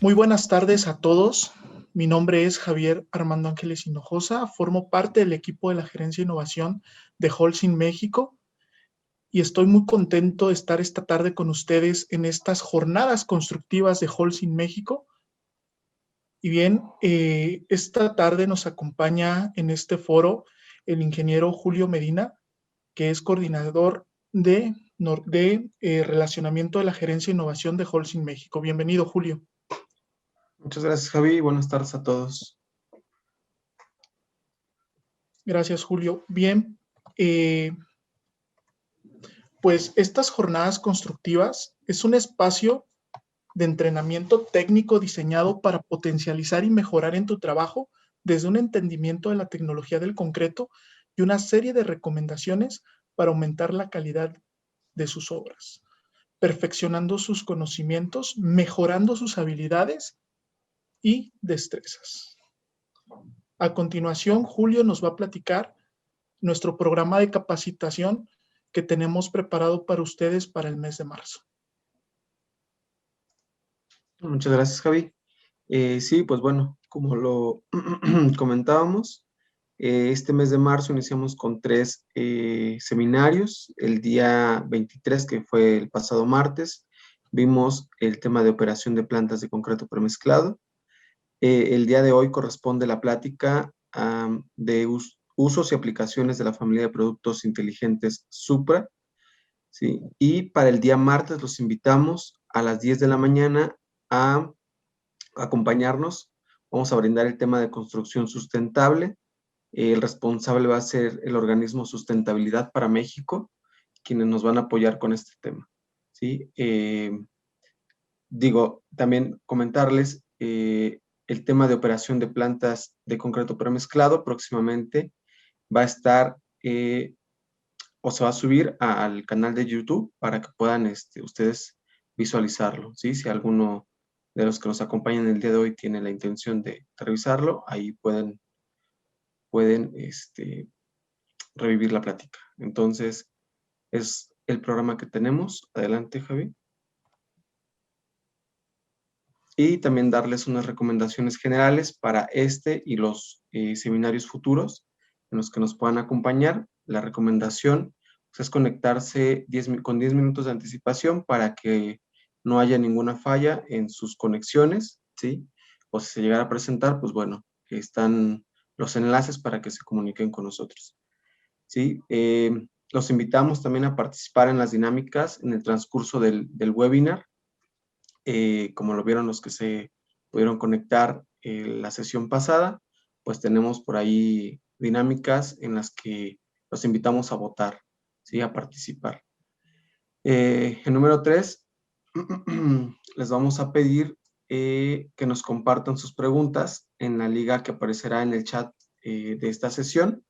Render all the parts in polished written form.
Muy buenas tardes a todos. Mi nombre es Javier Armando Ángeles Hinojosa. Formo parte del equipo de la Gerencia de Innovación de Holcim México y estoy muy contento de estar esta tarde con ustedes en estas jornadas constructivas de Holcim México. Y bien, esta tarde nos acompaña en este foro el ingeniero Julio Medina, que es coordinador de relacionamiento de la Gerencia de Innovación de Holcim México. Bienvenido, Julio. Muchas gracias, Javi. Buenas tardes a todos. Gracias, Julio. Bien, pues estas jornadas constructivas es un espacio de entrenamiento técnico diseñado para potencializar y mejorar en tu trabajo desde un entendimiento de la tecnología del concreto y una serie de recomendaciones para aumentar la calidad de sus obras, perfeccionando sus conocimientos, mejorando sus habilidades y destrezas. A continuación, Julio nos va a platicar nuestro programa de capacitación que tenemos preparado para ustedes para el mes de marzo. Muchas gracias, Javi. Sí, pues bueno, como lo comentábamos, este mes de marzo iniciamos con 3 seminarios. El día 23, que fue el pasado martes, vimos el tema de operación de plantas de concreto premezclado. El día de hoy corresponde la plática de usos y aplicaciones de la familia de productos inteligentes Supra. ¿Sí? Y para el día martes los invitamos a las 10 de la mañana a acompañarnos. Vamos a brindar el tema de construcción sustentable. El responsable va a ser el organismo Sustentabilidad para México, quienes nos van a apoyar con este tema. ¿Sí? También comentarles el tema de operación de plantas de concreto premezclado próximamente va a estar o se va a subir al canal de YouTube para que puedan ustedes visualizarlo, ¿sí? Si alguno de los que nos acompañan el día de hoy tiene la intención de revisarlo, ahí pueden revivir la plática. Entonces, es el programa que tenemos. Adelante, Javi. Y también darles unas recomendaciones generales para este y los seminarios futuros en los que nos puedan acompañar. La recomendación pues, es conectarse con 10 minutos de anticipación para que no haya ninguna falla en sus conexiones, ¿sí? O si se llegara a presentar, pues bueno, están los enlaces para que se comuniquen con nosotros, ¿sí? Los invitamos también a participar en las dinámicas en el transcurso del webinar. Como lo vieron los que se pudieron conectar la sesión pasada, pues tenemos por ahí dinámicas en las que los invitamos a votar, ¿sí? A participar. En número 3, les vamos a pedir que nos compartan sus preguntas en la liga que aparecerá en el chat de esta sesión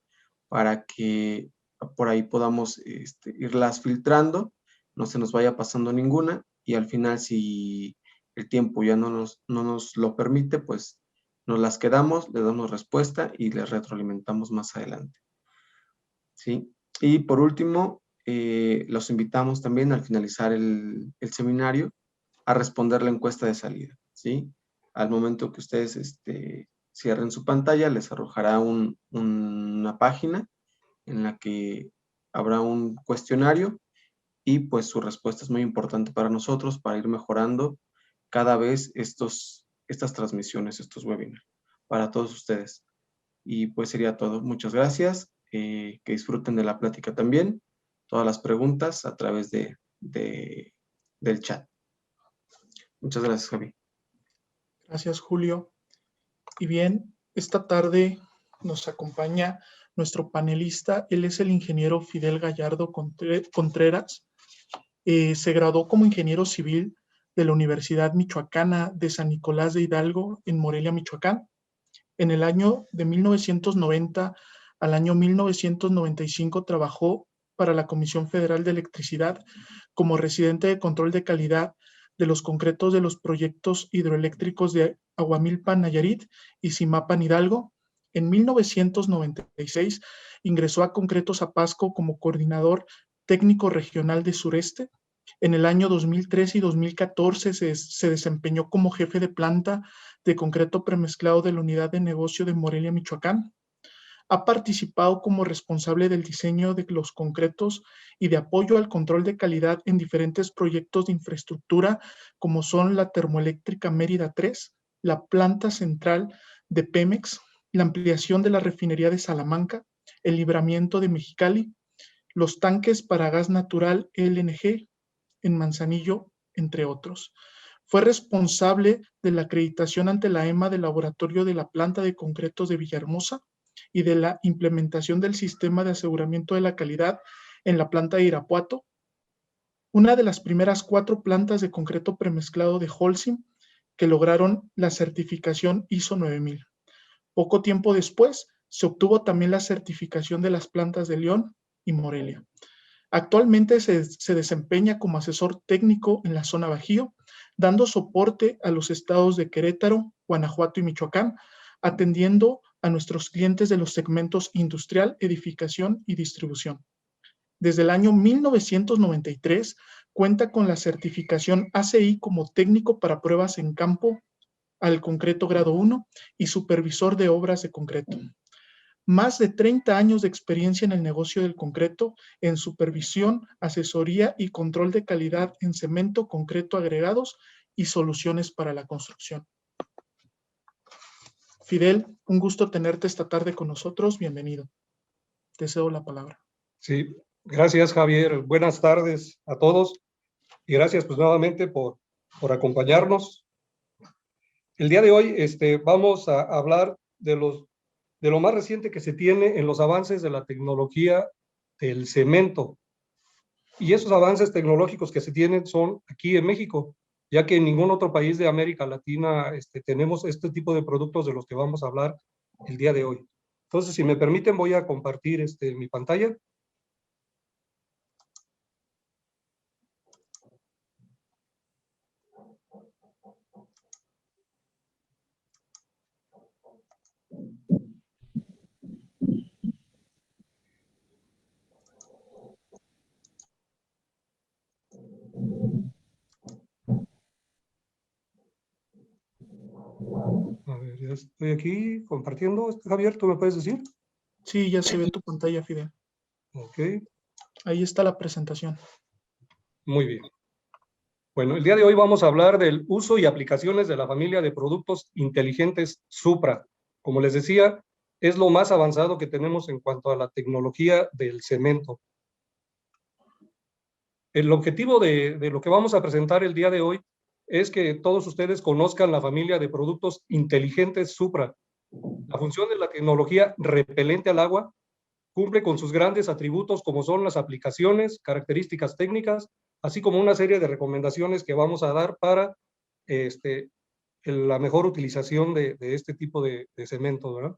para que por ahí podamos irlas filtrando, no se nos vaya pasando ninguna y al final si el tiempo ya no nos lo permite, pues nos las quedamos, le damos respuesta y les retroalimentamos más adelante. ¿Sí? Y por último, los invitamos también al finalizar el seminario a responder la encuesta de salida, ¿sí? Al momento que ustedes cierren su pantalla, les arrojará una página en la que habrá un cuestionario y pues su respuesta es muy importante para nosotros para ir mejorando cada vez estas transmisiones, estos webinars para todos ustedes. Y pues sería todo. Muchas gracias. Que disfruten de la plática también. Todas las preguntas a través del chat. Muchas gracias, Javi. Gracias, Julio. Y bien, esta tarde nos acompaña nuestro panelista. Él es el ingeniero Fidel Gallardo Contreras. Se graduó como ingeniero civil de la Universidad Michoacana de San Nicolás de Hidalgo en Morelia, Michoacán. En el año de 1990 al año 1995 trabajó para la Comisión Federal de Electricidad como residente de control de calidad de los concretos de los proyectos hidroeléctricos de Aguamilpan, Nayarit y Zimapan, Hidalgo. En 1996 ingresó a Concretos Apasco como coordinador técnico regional de Sureste. En el año 2013 y 2014 se desempeñó como jefe de planta de concreto premezclado de la unidad de negocio de Morelia, Michoacán. Ha participado como responsable del diseño de los concretos y de apoyo al control de calidad en diferentes proyectos de infraestructura, como son la termoeléctrica Mérida 3, la planta central de Pemex, la ampliación de la refinería de Salamanca, el libramiento de Mexicali, los tanques para gas natural LNG en Manzanillo, entre otros. Fue responsable de la acreditación ante la EMA del laboratorio de la planta de concretos de Villahermosa y de la implementación del sistema de aseguramiento de la calidad en la planta de Irapuato, una de las primeras 4 plantas de concreto premezclado de Holcim que lograron la certificación ISO 9000. Poco tiempo después, se obtuvo también la certificación de las plantas de León y Morelia. Actualmente se desempeña como asesor técnico en la zona Bajío, dando soporte a los estados de Querétaro, Guanajuato y Michoacán, atendiendo a nuestros clientes de los segmentos industrial, edificación y distribución. Desde el año 1993 cuenta con la certificación ACI como técnico para pruebas en campo al concreto grado 1 y supervisor de obras de concreto. Más de 30 años de experiencia en el negocio del concreto, en supervisión, asesoría y control de calidad en cemento, concreto agregados y soluciones para la construcción. Fidel, un gusto tenerte esta tarde con nosotros. Bienvenido. Te cedo la palabra. Sí, gracias Javier. Buenas tardes a todos y gracias pues nuevamente por acompañarnos. El día de hoy vamos a hablar de lo más reciente que se tiene en los avances de la tecnología del cemento. Y esos avances tecnológicos que se tienen son aquí en México, ya que en ningún otro país de América Latina tenemos este tipo de productos de los que vamos a hablar el día de hoy. Entonces, si me permiten, voy a compartir mi pantalla. A ver, ya estoy aquí compartiendo. Javier, ¿tú me puedes decir? Sí, ya se ve tu pantalla, Fidel. Ok. Ahí está la presentación. Muy bien. Bueno, el día de hoy vamos a hablar del uso y aplicaciones de la familia de productos inteligentes Supra. Como les decía, es lo más avanzado que tenemos en cuanto a la tecnología del cemento. El objetivo de lo que vamos a presentar el día de hoy es que todos ustedes conozcan la familia de productos inteligentes Supra. La función de la tecnología repelente al agua cumple con sus grandes atributos como son las aplicaciones, características técnicas, así como una serie de recomendaciones que vamos a dar para la mejor utilización de este tipo de cemento, ¿verdad?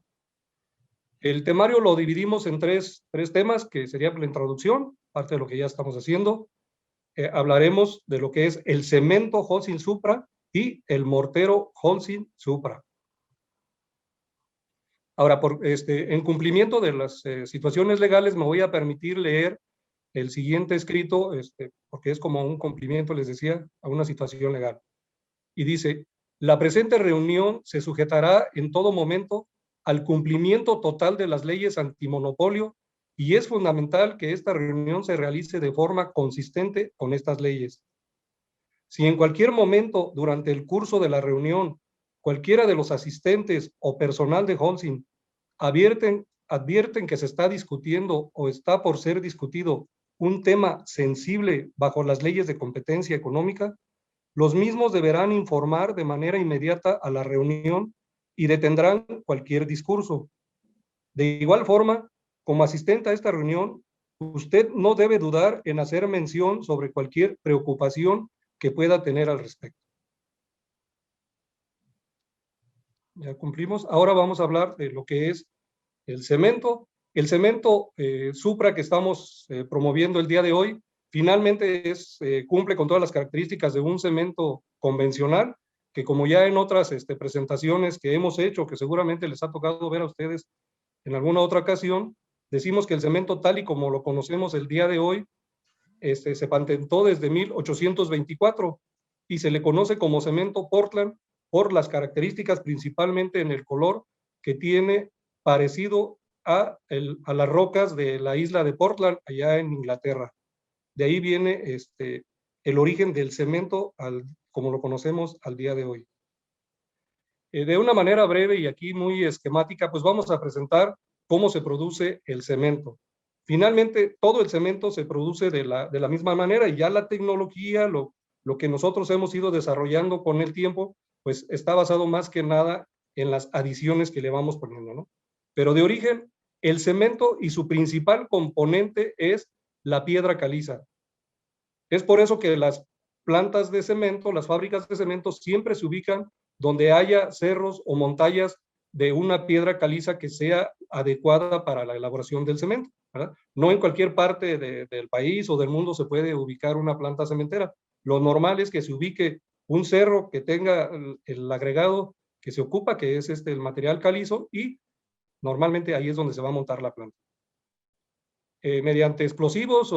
El temario lo dividimos en tres temas, que sería la introducción, parte de lo que ya estamos haciendo. Hablaremos de lo que es el cemento Holcim Supra y el mortero Holcim Supra. Ahora, en cumplimiento de las situaciones legales, me voy a permitir leer el siguiente escrito, porque es como un cumplimiento, les decía, a una situación legal. Y dice: la presente reunión se sujetará en todo momento al cumplimiento total de las leyes antimonopolio y es fundamental que esta reunión se realice de forma consistente con estas leyes. Si en cualquier momento durante el curso de la reunión cualquiera de los asistentes o personal de Holcim advierten que se está discutiendo o está por ser discutido un tema sensible bajo las leyes de competencia económica, los mismos deberán informar de manera inmediata a la reunión y detendrán cualquier discurso. De igual forma, como asistente a esta reunión, usted no debe dudar en hacer mención sobre cualquier preocupación que pueda tener al respecto. Ya cumplimos. Ahora vamos a hablar de lo que es el cemento. El cemento Supra que estamos promoviendo el día de hoy, finalmente cumple con todas las características de un cemento convencional, que como ya en otras presentaciones que hemos hecho, que seguramente les ha tocado ver a ustedes en alguna otra ocasión, decimos que el cemento tal y como lo conocemos el día de hoy se patentó desde 1824 y se le conoce como cemento Portland por las características principalmente en el color que tiene parecido a las rocas de la isla de Portland, allá en Inglaterra. De ahí viene el origen del cemento como lo conocemos al día de hoy. De una manera breve y aquí muy esquemática, pues vamos a presentar cómo se produce el cemento. Finalmente, todo el cemento se produce de la misma manera y ya la tecnología, lo que nosotros hemos ido desarrollando con el tiempo, pues está basado más que nada en las adiciones que le vamos poniendo, ¿no? Pero de origen, el cemento y su principal componente es la piedra caliza. Es por eso que las plantas de cemento, las fábricas de cemento siempre se ubican donde haya cerros o montañas de una piedra caliza que sea adecuada para la elaboración del cemento, ¿verdad? No en cualquier parte del país o del mundo se puede ubicar una planta cementera. Lo normal es que se ubique un cerro que tenga el agregado que se ocupa, que es el material calizo, y normalmente ahí es donde se va a montar la planta. Mediante explosivos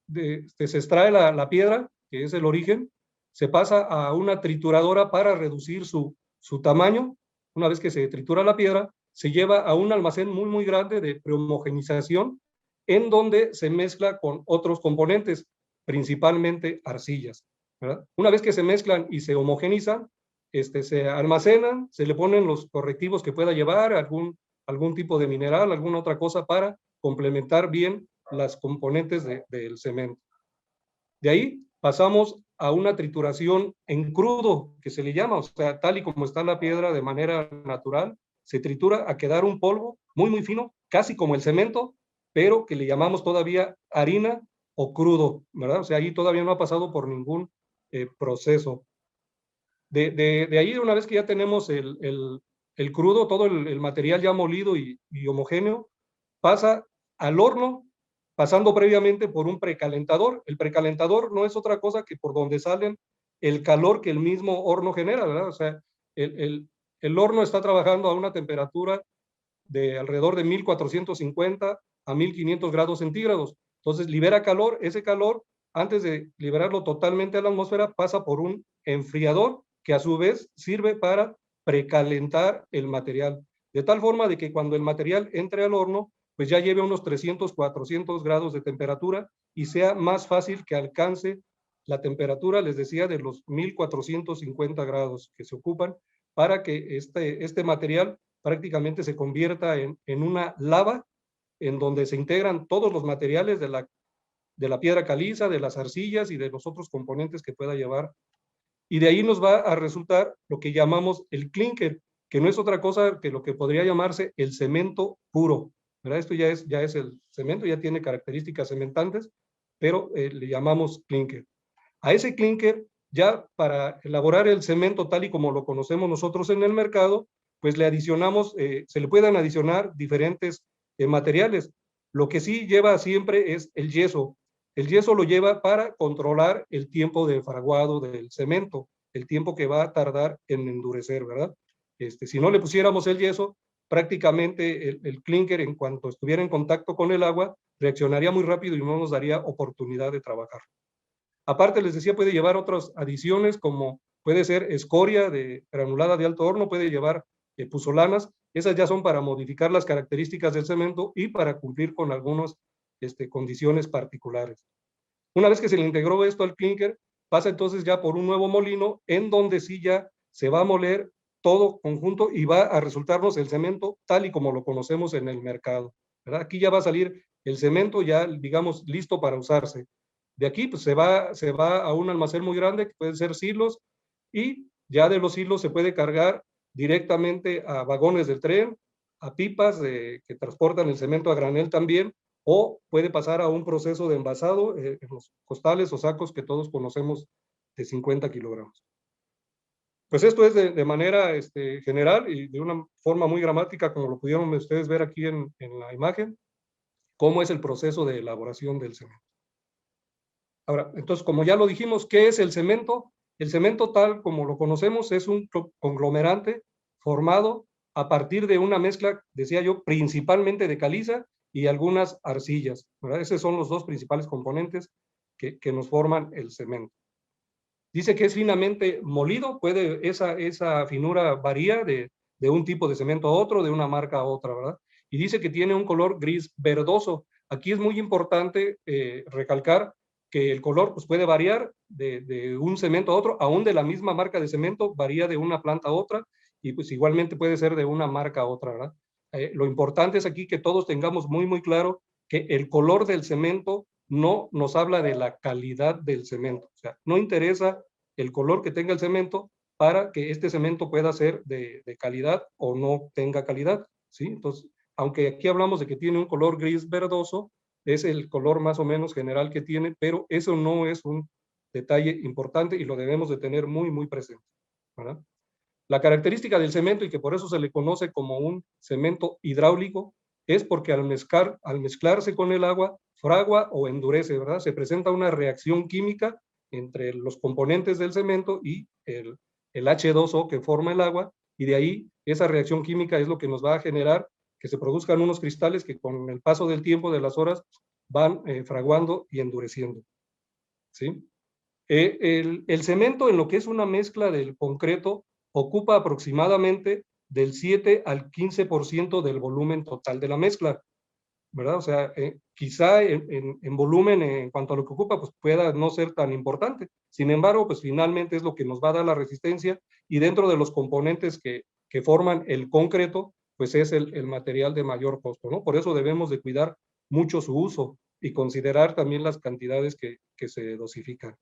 se extrae la piedra, que es el origen, se pasa a una trituradora para reducir su tamaño. Una vez que se tritura la piedra, se lleva a un almacén muy, muy grande de prehomogenización, en donde se mezcla con otros componentes, principalmente arcillas, ¿verdad? Una vez que se mezclan y se homogenizan, se almacenan, se le ponen los correctivos que pueda llevar, algún tipo de mineral, alguna otra cosa para complementar bien las componentes del cemento. De ahí pasamos a una trituración en crudo, que se le llama, o sea, tal y como está la piedra de manera natural, se tritura a quedar un polvo muy, muy fino, casi como el cemento, pero que le llamamos todavía harina o crudo, ¿verdad? O sea, ahí todavía no ha pasado por ningún proceso. De ahí, una vez que ya tenemos el crudo, todo el material ya molido y homogéneo, pasa al horno, pasando previamente por un precalentador. El precalentador no es otra cosa que por donde salen el calor que el mismo horno genera, ¿verdad? O sea, el horno está trabajando a una temperatura de alrededor de 1450 a 1500 grados centígrados. Entonces libera calor, ese calor, antes de liberarlo totalmente a la atmósfera, pasa por un enfriador que a su vez sirve para precalentar el material, de tal forma de que cuando el material entre al horno, pues ya lleve unos 300, 400 grados de temperatura y sea más fácil que alcance la temperatura, les decía, de los 1450 grados que se ocupan para que este material prácticamente se convierta en una lava en donde se integran todos los materiales de la piedra caliza, de las arcillas y de los otros componentes que pueda llevar. Y de ahí nos va a resultar lo que llamamos el clinker, que no es otra cosa que lo que podría llamarse el cemento puro, ¿verdad? Esto ya es el cemento, ya tiene características cementantes, pero le llamamos clinker. A ese clinker, ya para elaborar el cemento tal y como lo conocemos nosotros en el mercado, pues le adicionamos, se le pueden adicionar diferentes materiales. Lo que sí lleva siempre es el yeso. El yeso lo lleva para controlar el tiempo de fraguado del cemento, el tiempo que va a tardar en endurecer, ¿verdad? Si no le pusiéramos el yeso, prácticamente el clinker, en cuanto estuviera en contacto con el agua, reaccionaría muy rápido y no nos daría oportunidad de trabajar. Aparte, les decía, puede llevar otras adiciones, como puede ser escoria granulada de alto horno, puede llevar puzolanas. Esas ya son para modificar las características del cemento y para cumplir con algunas condiciones particulares. Una vez que se le integró esto al clinker, pasa entonces ya por un nuevo molino, en donde sí ya se va a moler todo conjunto y va a resultarnos el cemento tal y como lo conocemos en el mercado, ¿verdad? Aquí ya va a salir el cemento ya, digamos, listo para usarse. De aquí pues se va a un almacén muy grande, que pueden ser silos, y ya de los silos se puede cargar directamente a vagones del tren, a pipas que transportan el cemento a granel también, o puede pasar a un proceso de envasado en los costales o sacos que todos conocemos de 50 kilogramos. Pues esto es de manera general y de una forma muy gramática, como lo pudieron ustedes ver aquí en la imagen, cómo es el proceso de elaboración del cemento. Ahora, entonces, como ya lo dijimos, ¿qué es el cemento? El cemento, tal como lo conocemos, es un conglomerante formado a partir de una mezcla, decía yo, principalmente de caliza y algunas arcillas, ¿verdad? Esos son los dos principales componentes que nos forman el cemento. Dice que es finamente molido, esa finura varía de un tipo de cemento a otro, de una marca a otra, ¿verdad? Y dice que tiene un color gris verdoso. Aquí es muy importante recalcar que el color pues, puede variar de un cemento a otro, aún de la misma marca de cemento, varía de una planta a otra, y pues igualmente puede ser de una marca a otra, ¿verdad? Lo importante es aquí que todos tengamos muy, muy claro que el color del cemento no nos habla de la calidad del cemento. O sea, no interesa el color que tenga el cemento para que este cemento pueda ser de calidad o no tenga calidad, ¿sí? Entonces, aunque aquí hablamos de que tiene un color gris verdoso, es el color más o menos general que tiene, pero eso no es un detalle importante y lo debemos de tener muy, muy presente, ¿verdad? La característica del cemento, y que por eso se le conoce como un cemento hidráulico, es porque al mezclarse con el agua, fragua o endurece, ¿verdad? Se presenta una reacción química entre los componentes del cemento y el H2O que forma el agua, y de ahí esa reacción química es lo que nos va a generar que se produzcan unos cristales que con el paso del tiempo, de las horas, van fraguando y endureciendo, ¿sí? El cemento, en lo que es una mezcla del concreto, ocupa aproximadamente del 7 al 15% del volumen total de la mezcla, ¿verdad? O sea, quizá en volumen, en cuanto a lo que ocupa, pues pueda no ser tan importante. Sin embargo, pues finalmente es lo que nos va a dar la resistencia, y dentro de los componentes que forman el concreto, pues es el material de mayor costo, ¿no? Por eso debemos de cuidar mucho su uso y considerar también las cantidades que se dosifican.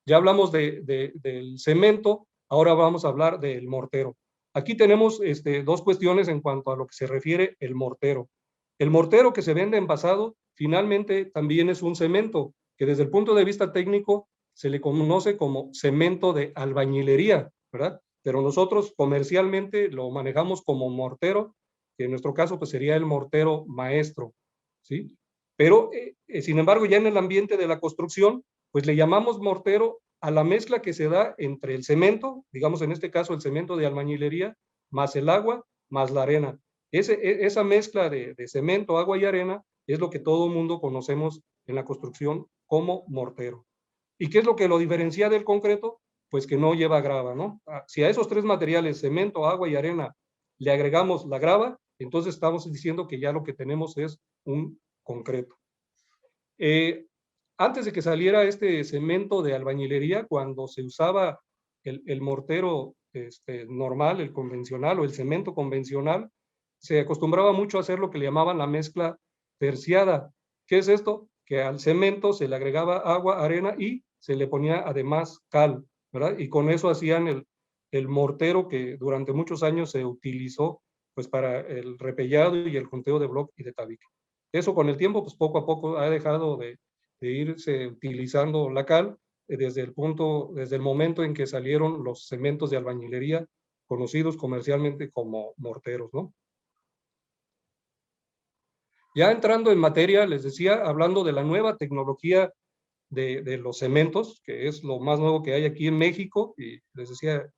Ya hablamos del cemento, ahora vamos a hablar del mortero. Aquí tenemos dos cuestiones en cuanto a lo que se refiere el mortero. El mortero que se vende envasado finalmente también es un cemento, que desde el punto de vista técnico se le conoce como cemento de albañilería, ¿verdad? Pero nosotros comercialmente lo manejamos como mortero, que en nuestro caso pues sería el mortero maestro, ¿sí? Pero, sin embargo, ya en el ambiente de la construcción, pues le llamamos mortero a la mezcla que se da entre el cemento, digamos en este caso el cemento de albañilería, más el agua, más la arena. Esa mezcla de cemento, agua y arena es lo que todo el mundo conocemos en la construcción como mortero. ¿Y qué es lo que lo diferencia del concreto? Pues que no lleva grava, ¿no? Si a esos tres materiales, cemento, agua y arena, le agregamos la grava, entonces estamos diciendo que ya lo que tenemos es un concreto. Antes de que saliera este cemento de albañilería, cuando se usaba el mortero normal, el convencional o el cemento convencional, se acostumbraba mucho a hacer lo que le llamaban la mezcla terciada. ¿Qué es esto? Que al cemento se le agregaba agua, arena y se le ponía además cal, ¿verdad? Y con eso hacían el mortero que durante muchos años se utilizó pues para el repellado y el junteo de bloc y de tabique. Eso con el tiempo, pues poco a poco ha dejado de irse utilizando la cal desde el momento en que salieron los cementos de albañilería conocidos comercialmente como morteros, ¿no? Ya entrando en materia, les decía, hablando de la nueva tecnología de los cementos, que es lo más nuevo que hay aquí en México, y les decía,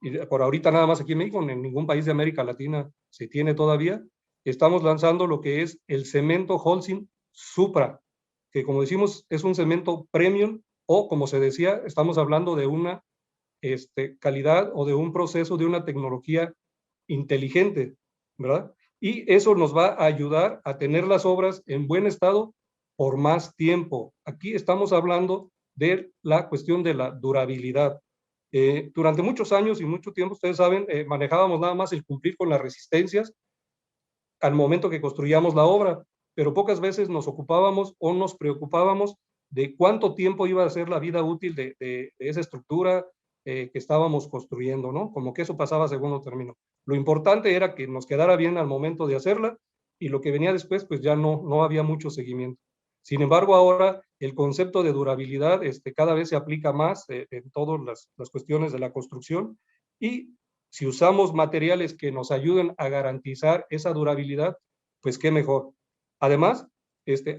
y por ahorita nada más aquí en México, en ningún país de América Latina se tiene todavía, estamos lanzando lo que es el cemento Holcim Supra, que como decimos es un cemento premium, o como se decía, estamos hablando de una calidad o de un proceso, de una tecnología inteligente, ¿verdad? Y eso nos va a ayudar a tener las obras en buen estado por más tiempo. Aquí estamos hablando de la cuestión de la durabilidad. Durante muchos años y mucho tiempo, ustedes saben, manejábamos nada más el cumplir con las resistencias al momento que construíamos la obra, pero pocas veces nos ocupábamos o nos preocupábamos de cuánto tiempo iba a ser la vida útil de esa estructura que estábamos construyendo, ¿no? Como que eso pasaba a segundo término. Lo importante era que nos quedara bien al momento de hacerla, y lo que venía después, pues ya no había mucho seguimiento. Sin embargo, ahora el concepto de durabilidad cada vez se aplica más en todas las cuestiones de la construcción, y si usamos materiales que nos ayuden a garantizar esa durabilidad, pues qué mejor. Además,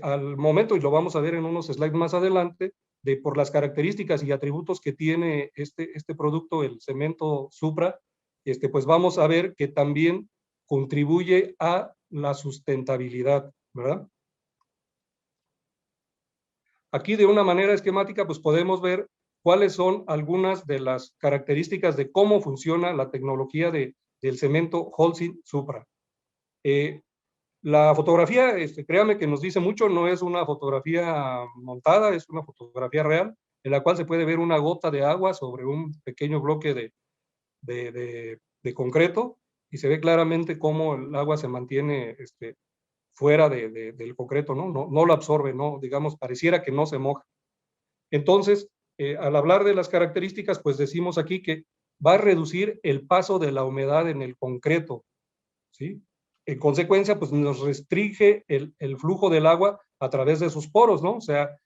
al momento, y lo vamos a ver en unos slides más adelante, por las características y atributos que tiene este producto, el cemento Supra, pues vamos a ver que también contribuye a la sustentabilidad, ¿verdad? Aquí de una manera esquemática pues podemos ver cuáles son algunas de las características de cómo funciona la tecnología del cemento Holcim Supra. La fotografía, créame que nos dice mucho, no es una fotografía montada, es una fotografía real, en la cual se puede ver una gota de agua sobre un pequeño bloque de concreto, y se ve claramente cómo el agua se mantiene fuera del concreto, ¿no? No lo absorbe, ¿no? Digamos, pareciera que no se moja. Entonces, al hablar de las características, pues decimos aquí que va a reducir el paso de la humedad en el concreto, ¿sí? En consecuencia, pues nos restringe el flujo del agua a través de sus poros, ¿no? O sea,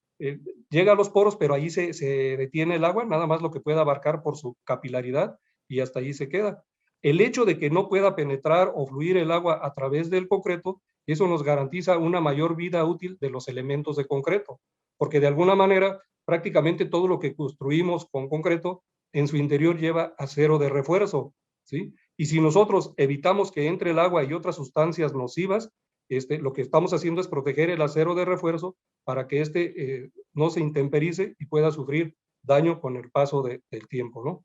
llega a los poros, pero ahí se detiene el agua, nada más lo que pueda abarcar por su capilaridad, y hasta ahí se queda. El hecho de que no pueda penetrar o fluir el agua a través del concreto, eso nos garantiza una mayor vida útil de los elementos de concreto, porque de alguna manera prácticamente todo lo que construimos con concreto en su interior lleva acero de refuerzo, ¿sí? Y si nosotros evitamos que entre el agua y otras sustancias nocivas, lo que estamos haciendo es proteger el acero de refuerzo para que no se intemperice y pueda sufrir daño con el paso del tiempo, ¿no?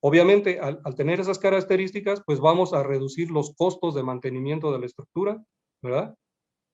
Obviamente, al tener esas características, pues vamos a reducir los costos de mantenimiento de la estructura, ¿verdad?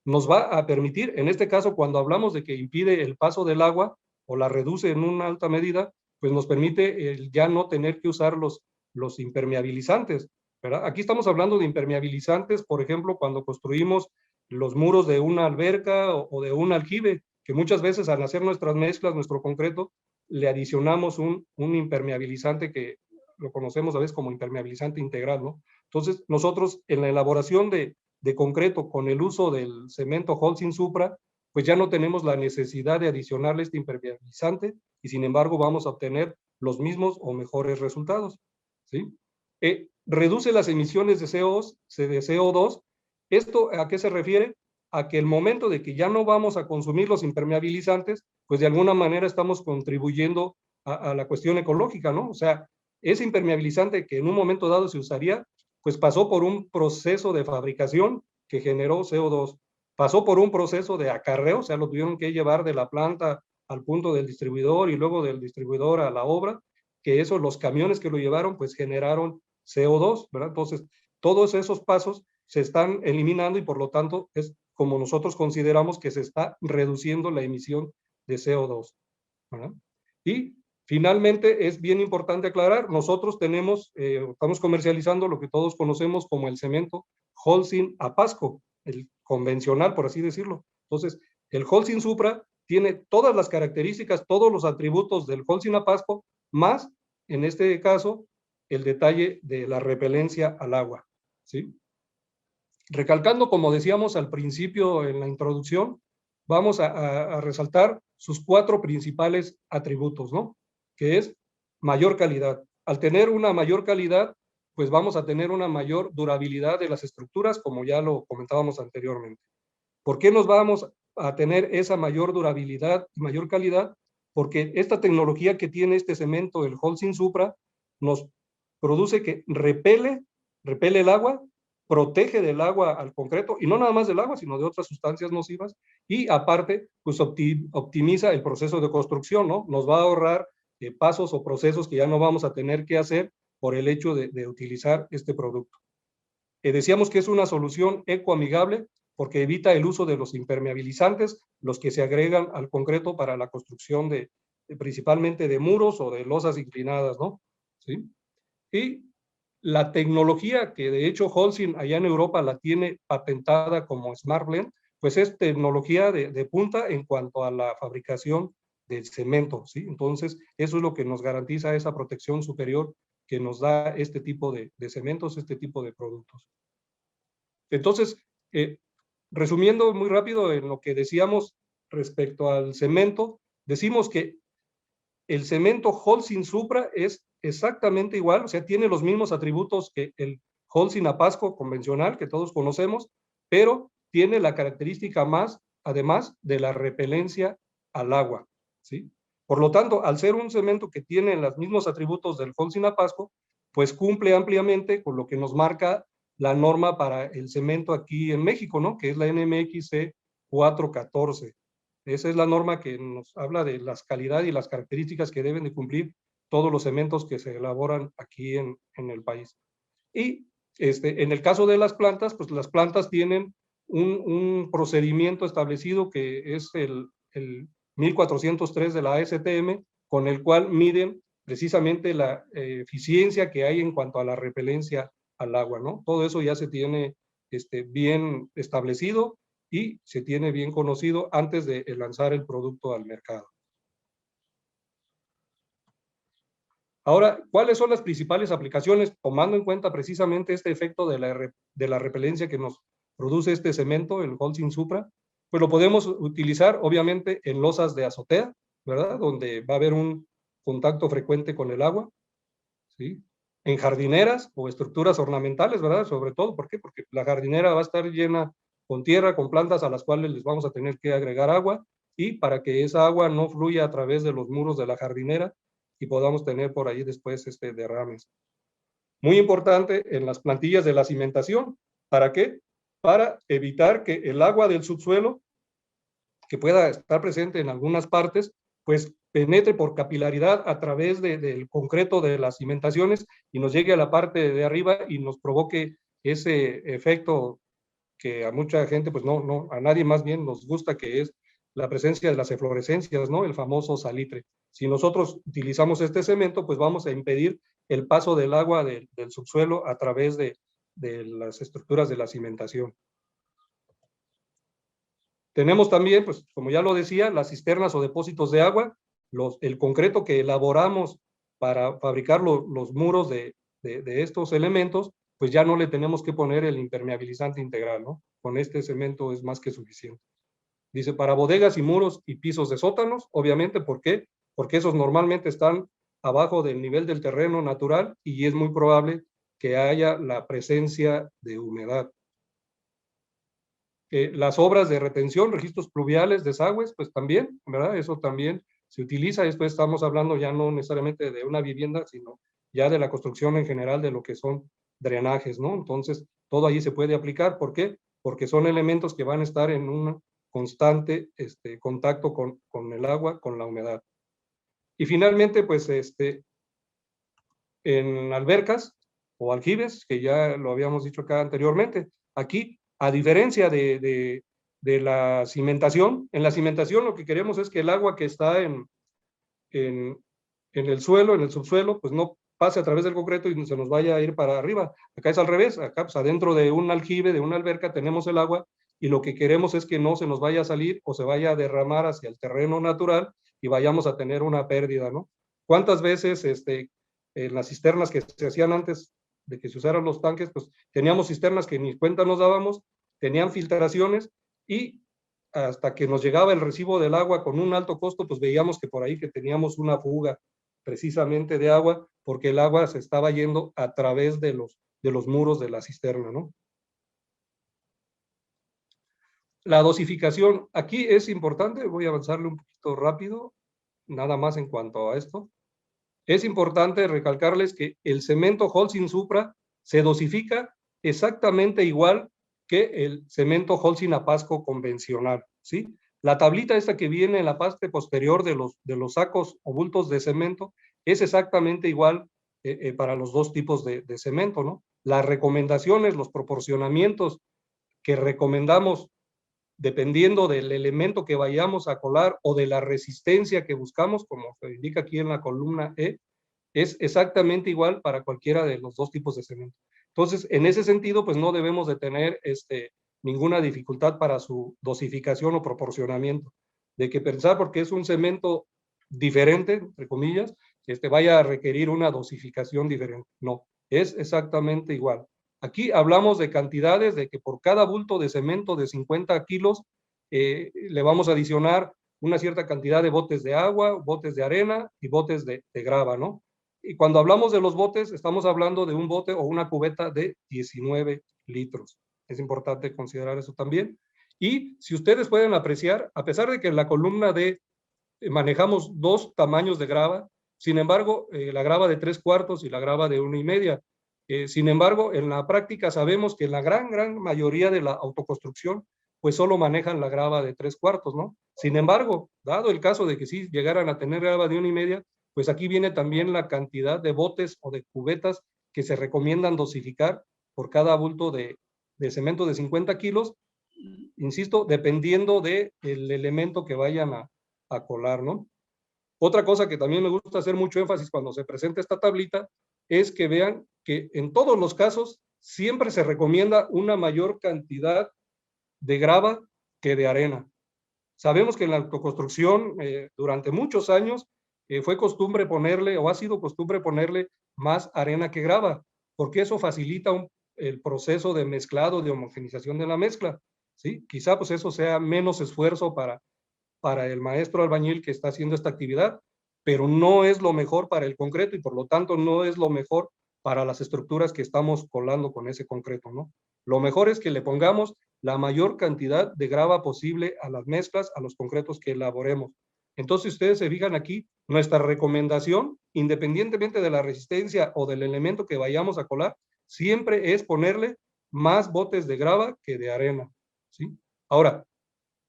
Nos va a permitir, en este caso, cuando hablamos de que impide el paso del agua o la reduce en una alta medida, pues nos permite ya no tener que usar los impermeabilizantes, ¿verdad? Aquí estamos hablando de impermeabilizantes, por ejemplo, cuando construimos los muros de una alberca o de un aljibe, que muchas veces al hacer nuestras mezclas, nuestro concreto, le adicionamos un impermeabilizante que lo conocemos a veces como impermeabilizante integral, ¿no? Entonces, nosotros en la elaboración de concreto con el uso del cemento Holcim Supra, pues ya no tenemos la necesidad de adicionarle este impermeabilizante, y sin embargo vamos a obtener los mismos o mejores resultados, ¿sí? Reduce las emisiones de CO2. ¿Esto a qué se refiere? A que el momento de que ya no vamos a consumir los impermeabilizantes, pues de alguna manera estamos contribuyendo a la cuestión ecológica, ¿no? O sea, ese impermeabilizante que en un momento dado se usaría, pues pasó por un proceso de fabricación que generó CO2, pasó por un proceso de acarreo, o sea, lo tuvieron que llevar de la planta al punto del distribuidor y luego del distribuidor a la obra, que eso, los camiones que lo llevaron, pues generaron CO2, ¿verdad? Entonces, todos esos pasos se están eliminando y por lo tanto es como nosotros consideramos que se está reduciendo la emisión de CO2, ¿verdad? Y finalmente es bien importante aclarar, nosotros estamos comercializando lo que todos conocemos como el cemento Holcim Apasco, el convencional, por así decirlo. Entonces, el Holcim Supra tiene todas las características, todos los atributos del Holcim Apasco, más, en este caso, el detalle de la repelencia al agua, ¿sí? Recalcando, como decíamos al principio en la introducción, vamos a resaltar sus 4 principales atributos, ¿no? Que es mayor calidad. Al tener una mayor calidad, pues vamos a tener una mayor durabilidad de las estructuras, como ya lo comentábamos anteriormente. ¿Por qué nos vamos a tener esa mayor durabilidad y mayor calidad? Porque esta tecnología que tiene este cemento, el Holcim Supra, nos produce que repele el agua, protege del agua al concreto, y no nada más del agua, sino de otras sustancias nocivas, y aparte, pues optimiza el proceso de construcción, ¿no? Nos va a ahorrar pasos o procesos que ya no vamos a tener que hacer por el hecho de utilizar este producto. Decíamos que es una solución ecoamigable porque evita el uso de los impermeabilizantes, los que se agregan al concreto para la construcción principalmente de muros o de losas inclinadas, ¿no? ¿Sí? Y la tecnología que de hecho Holcim allá en Europa la tiene patentada como Smart Blend, pues es tecnología de punta en cuanto a la fabricación del cemento, ¿sí? Entonces, eso es lo que nos garantiza esa protección superior que nos da este tipo de cementos, este tipo de productos. Entonces, resumiendo muy rápido en lo que decíamos respecto al cemento, decimos que el cemento Holcim Supra es exactamente igual, o sea, tiene los mismos atributos que el Holcim Apasco convencional que todos conocemos, pero tiene la característica más, además de la repelencia al agua, ¿sí? Por lo tanto, al ser un cemento que tiene los mismos atributos del Holcim Apasco, pues cumple ampliamente con lo que nos marca la norma para el cemento aquí en México, ¿no? Que es la NMXC 414. Esa es la norma que nos habla de las calidades y las características que deben de cumplir todos los cementos que se elaboran aquí en el país. Y en el caso de las plantas, pues las plantas tienen un procedimiento establecido que es el 1403 de la ASTM, con el cual miden precisamente la eficiencia que hay en cuanto a la repelencia al agua, ¿no? Todo eso ya se tiene bien establecido y se tiene bien conocido antes de lanzar el producto al mercado. Ahora, ¿cuáles son las principales aplicaciones tomando en cuenta precisamente este efecto de la repelencia que nos produce este cemento, el Holcim Supra? Pues lo podemos utilizar obviamente en losas de azotea, ¿verdad? Donde va a haber un contacto frecuente con el agua, ¿sí? En jardineras o estructuras ornamentales, ¿verdad? Sobre todo, ¿por qué? Porque la jardinera va a estar llena con tierra, con plantas a las cuales les vamos a tener que agregar agua, y para que esa agua no fluya a través de los muros de la jardinera y podamos tener por ahí después derrames. Muy importante en las plantillas de la cimentación. ¿Para qué? Para evitar que el agua del subsuelo, que pueda estar presente en algunas partes, pues penetre por capilaridad a través del concreto de las cimentaciones y nos llegue a la parte de arriba y nos provoque ese efecto que a mucha gente, pues a nadie más bien nos gusta, que es la presencia de las eflorescencias, ¿no? El famoso salitre. Si nosotros utilizamos este cemento, pues vamos a impedir el paso del agua del subsuelo a través de las estructuras de la cimentación. Tenemos también, pues como ya lo decía, las cisternas o depósitos de agua, el concreto que elaboramos para fabricar los muros de estos elementos, pues ya no le tenemos que poner el impermeabilizante integral, ¿no? Con este cemento es más que suficiente. Dice, para bodegas y muros y pisos de sótanos, obviamente, ¿por qué? Porque esos normalmente están abajo del nivel del terreno natural y es muy probable que haya la presencia de humedad. Las obras de retención, registros pluviales, desagües, pues también, ¿verdad? Eso también se utiliza. Esto estamos hablando ya no necesariamente de una vivienda, sino ya de la construcción en general de lo que son drenajes, ¿no? Entonces, todo ahí se puede aplicar. ¿Por qué? Porque son elementos que van a estar en un constante contacto con el agua, con la humedad. Y finalmente, pues, en albercas o aljibes, que ya lo habíamos dicho acá anteriormente, aquí, a diferencia de la cimentación, en la cimentación lo que queremos es que el agua que está en el suelo, en el subsuelo, pues no pase a través del concreto y se nos vaya a ir para arriba. Acá es al revés, acá pues adentro de un aljibe, de una alberca, tenemos el agua y lo que queremos es que no se nos vaya a salir o se vaya a derramar hacia el terreno natural y vayamos a tener una pérdida, ¿no? ¿Cuántas veces en las cisternas que se hacían antes de que se usaran los tanques, pues teníamos cisternas que ni cuenta nos dábamos, tenían filtraciones y hasta que nos llegaba el recibo del agua con un alto costo, pues veíamos que por ahí que teníamos una fuga precisamente de agua, porque el agua se estaba yendo a través de los muros de la cisterna, ¿no? La dosificación, aquí es importante, voy a avanzarle un poquito rápido, nada más en cuanto a esto. Es importante recalcarles que el cemento Holcim Supra se dosifica exactamente igual que el cemento Holcim Apasco convencional, ¿sí? La tablita esta que viene en la parte posterior de los sacos o bultos de cemento es exactamente igual para los dos tipos de cemento, ¿no? Las recomendaciones, los proporcionamientos que recomendamos dependiendo del elemento que vayamos a colar o de la resistencia que buscamos, como se indica aquí en la columna E, es exactamente igual para cualquiera de los dos tipos de cemento. Entonces, en ese sentido, pues no debemos de tener ninguna dificultad para su dosificación o proporcionamiento. De que pensar porque es un cemento diferente, entre comillas, vaya a requerir una dosificación diferente. No, es exactamente igual. Aquí hablamos de cantidades de que por cada bulto de cemento de 50 kilos le vamos a adicionar una cierta cantidad de botes de agua, botes de arena y botes de grava, ¿no? Y cuando hablamos de los botes, estamos hablando de un bote o una cubeta de 19 litros. Es importante considerar eso también. Y si ustedes pueden apreciar, a pesar de que en la columna D manejamos dos tamaños de grava, sin embargo, la grava de 3/4 y la grava de 1,5. Sin embargo, en la práctica sabemos que la gran mayoría de la autoconstrucción pues solo manejan la grava de 3/4, ¿no? Sin embargo, dado el caso de que sí llegaran a tener grava de 1,5, pues aquí viene también la cantidad de botes o de cubetas que se recomiendan dosificar por cada bulto de cemento de 50 kilos, insisto, dependiendo del elemento que vayan a colar, ¿no? Otra cosa que también me gusta hacer mucho énfasis cuando se presenta esta tablita es que vean que en todos los casos siempre se recomienda una mayor cantidad de grava que de arena. Sabemos que en la autoconstrucción durante muchos años fue costumbre ponerle, o ha sido costumbre ponerle más arena que grava, porque eso facilita el proceso de mezclado, de homogenización de la mezcla, ¿sí? Quizá pues eso sea menos esfuerzo para el maestro albañil que está haciendo esta actividad, pero no es lo mejor para el concreto y por lo tanto no es lo mejor para las estructuras que estamos colando con ese concreto, ¿no? Lo mejor es que le pongamos la mayor cantidad de grava posible a las mezclas, a los concretos que elaboremos. Entonces, ustedes se fijan aquí, nuestra recomendación, independientemente de la resistencia o del elemento que vayamos a colar, siempre es ponerle más botes de grava que de arena, ¿sí? Ahora,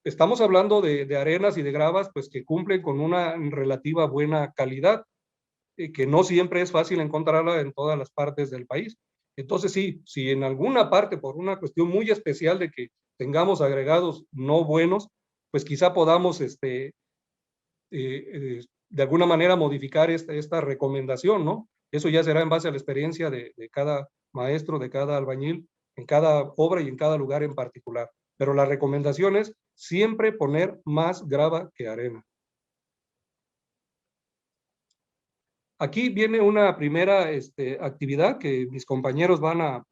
estamos hablando de arenas y de gravas, pues que cumplen con una relativa buena calidad, que no siempre es fácil encontrarla en todas las partes del país. Entonces sí, si en alguna parte, por una cuestión muy especial de que tengamos agregados no buenos, pues quizá podamos de alguna manera modificar esta recomendación, ¿no? Eso ya será en base a la experiencia de cada maestro, de cada albañil, en cada obra y en cada lugar en particular. Pero la recomendación es siempre poner más grava que arena. Aquí viene una primera actividad que mis compañeros van a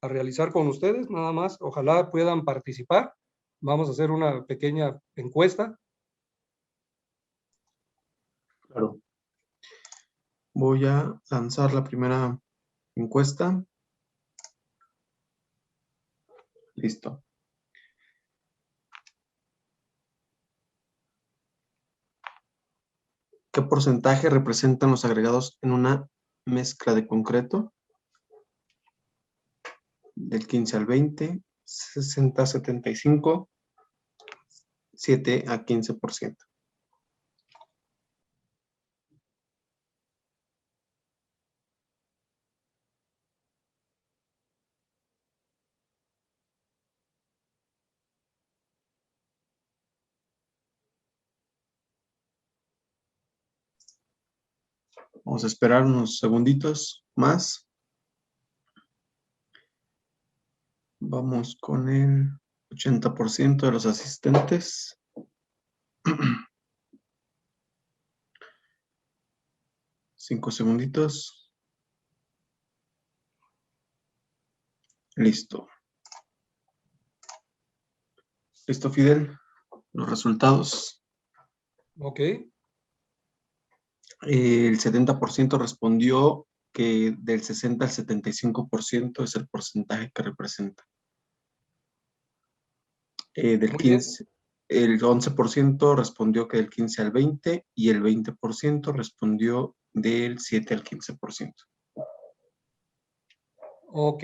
realizar con ustedes, nada más. Ojalá puedan participar. Vamos a hacer una pequeña encuesta. Claro. Voy a lanzar la primera encuesta. Listo. ¿Qué porcentaje representan los agregados en una mezcla de concreto? Del 15 al 20, 60 a 75, 7 a 15%. Vamos a esperar unos segunditos más. Vamos con el 80% de los asistentes. 5 segunditos. Listo. Listo, Fidel. Los resultados. Ok. El 70% respondió que del 60 al 75% es el porcentaje que representa. Del Muy 15, el 11% respondió que del 15 al 20 y el 20% respondió del 7 al 15%. Ok,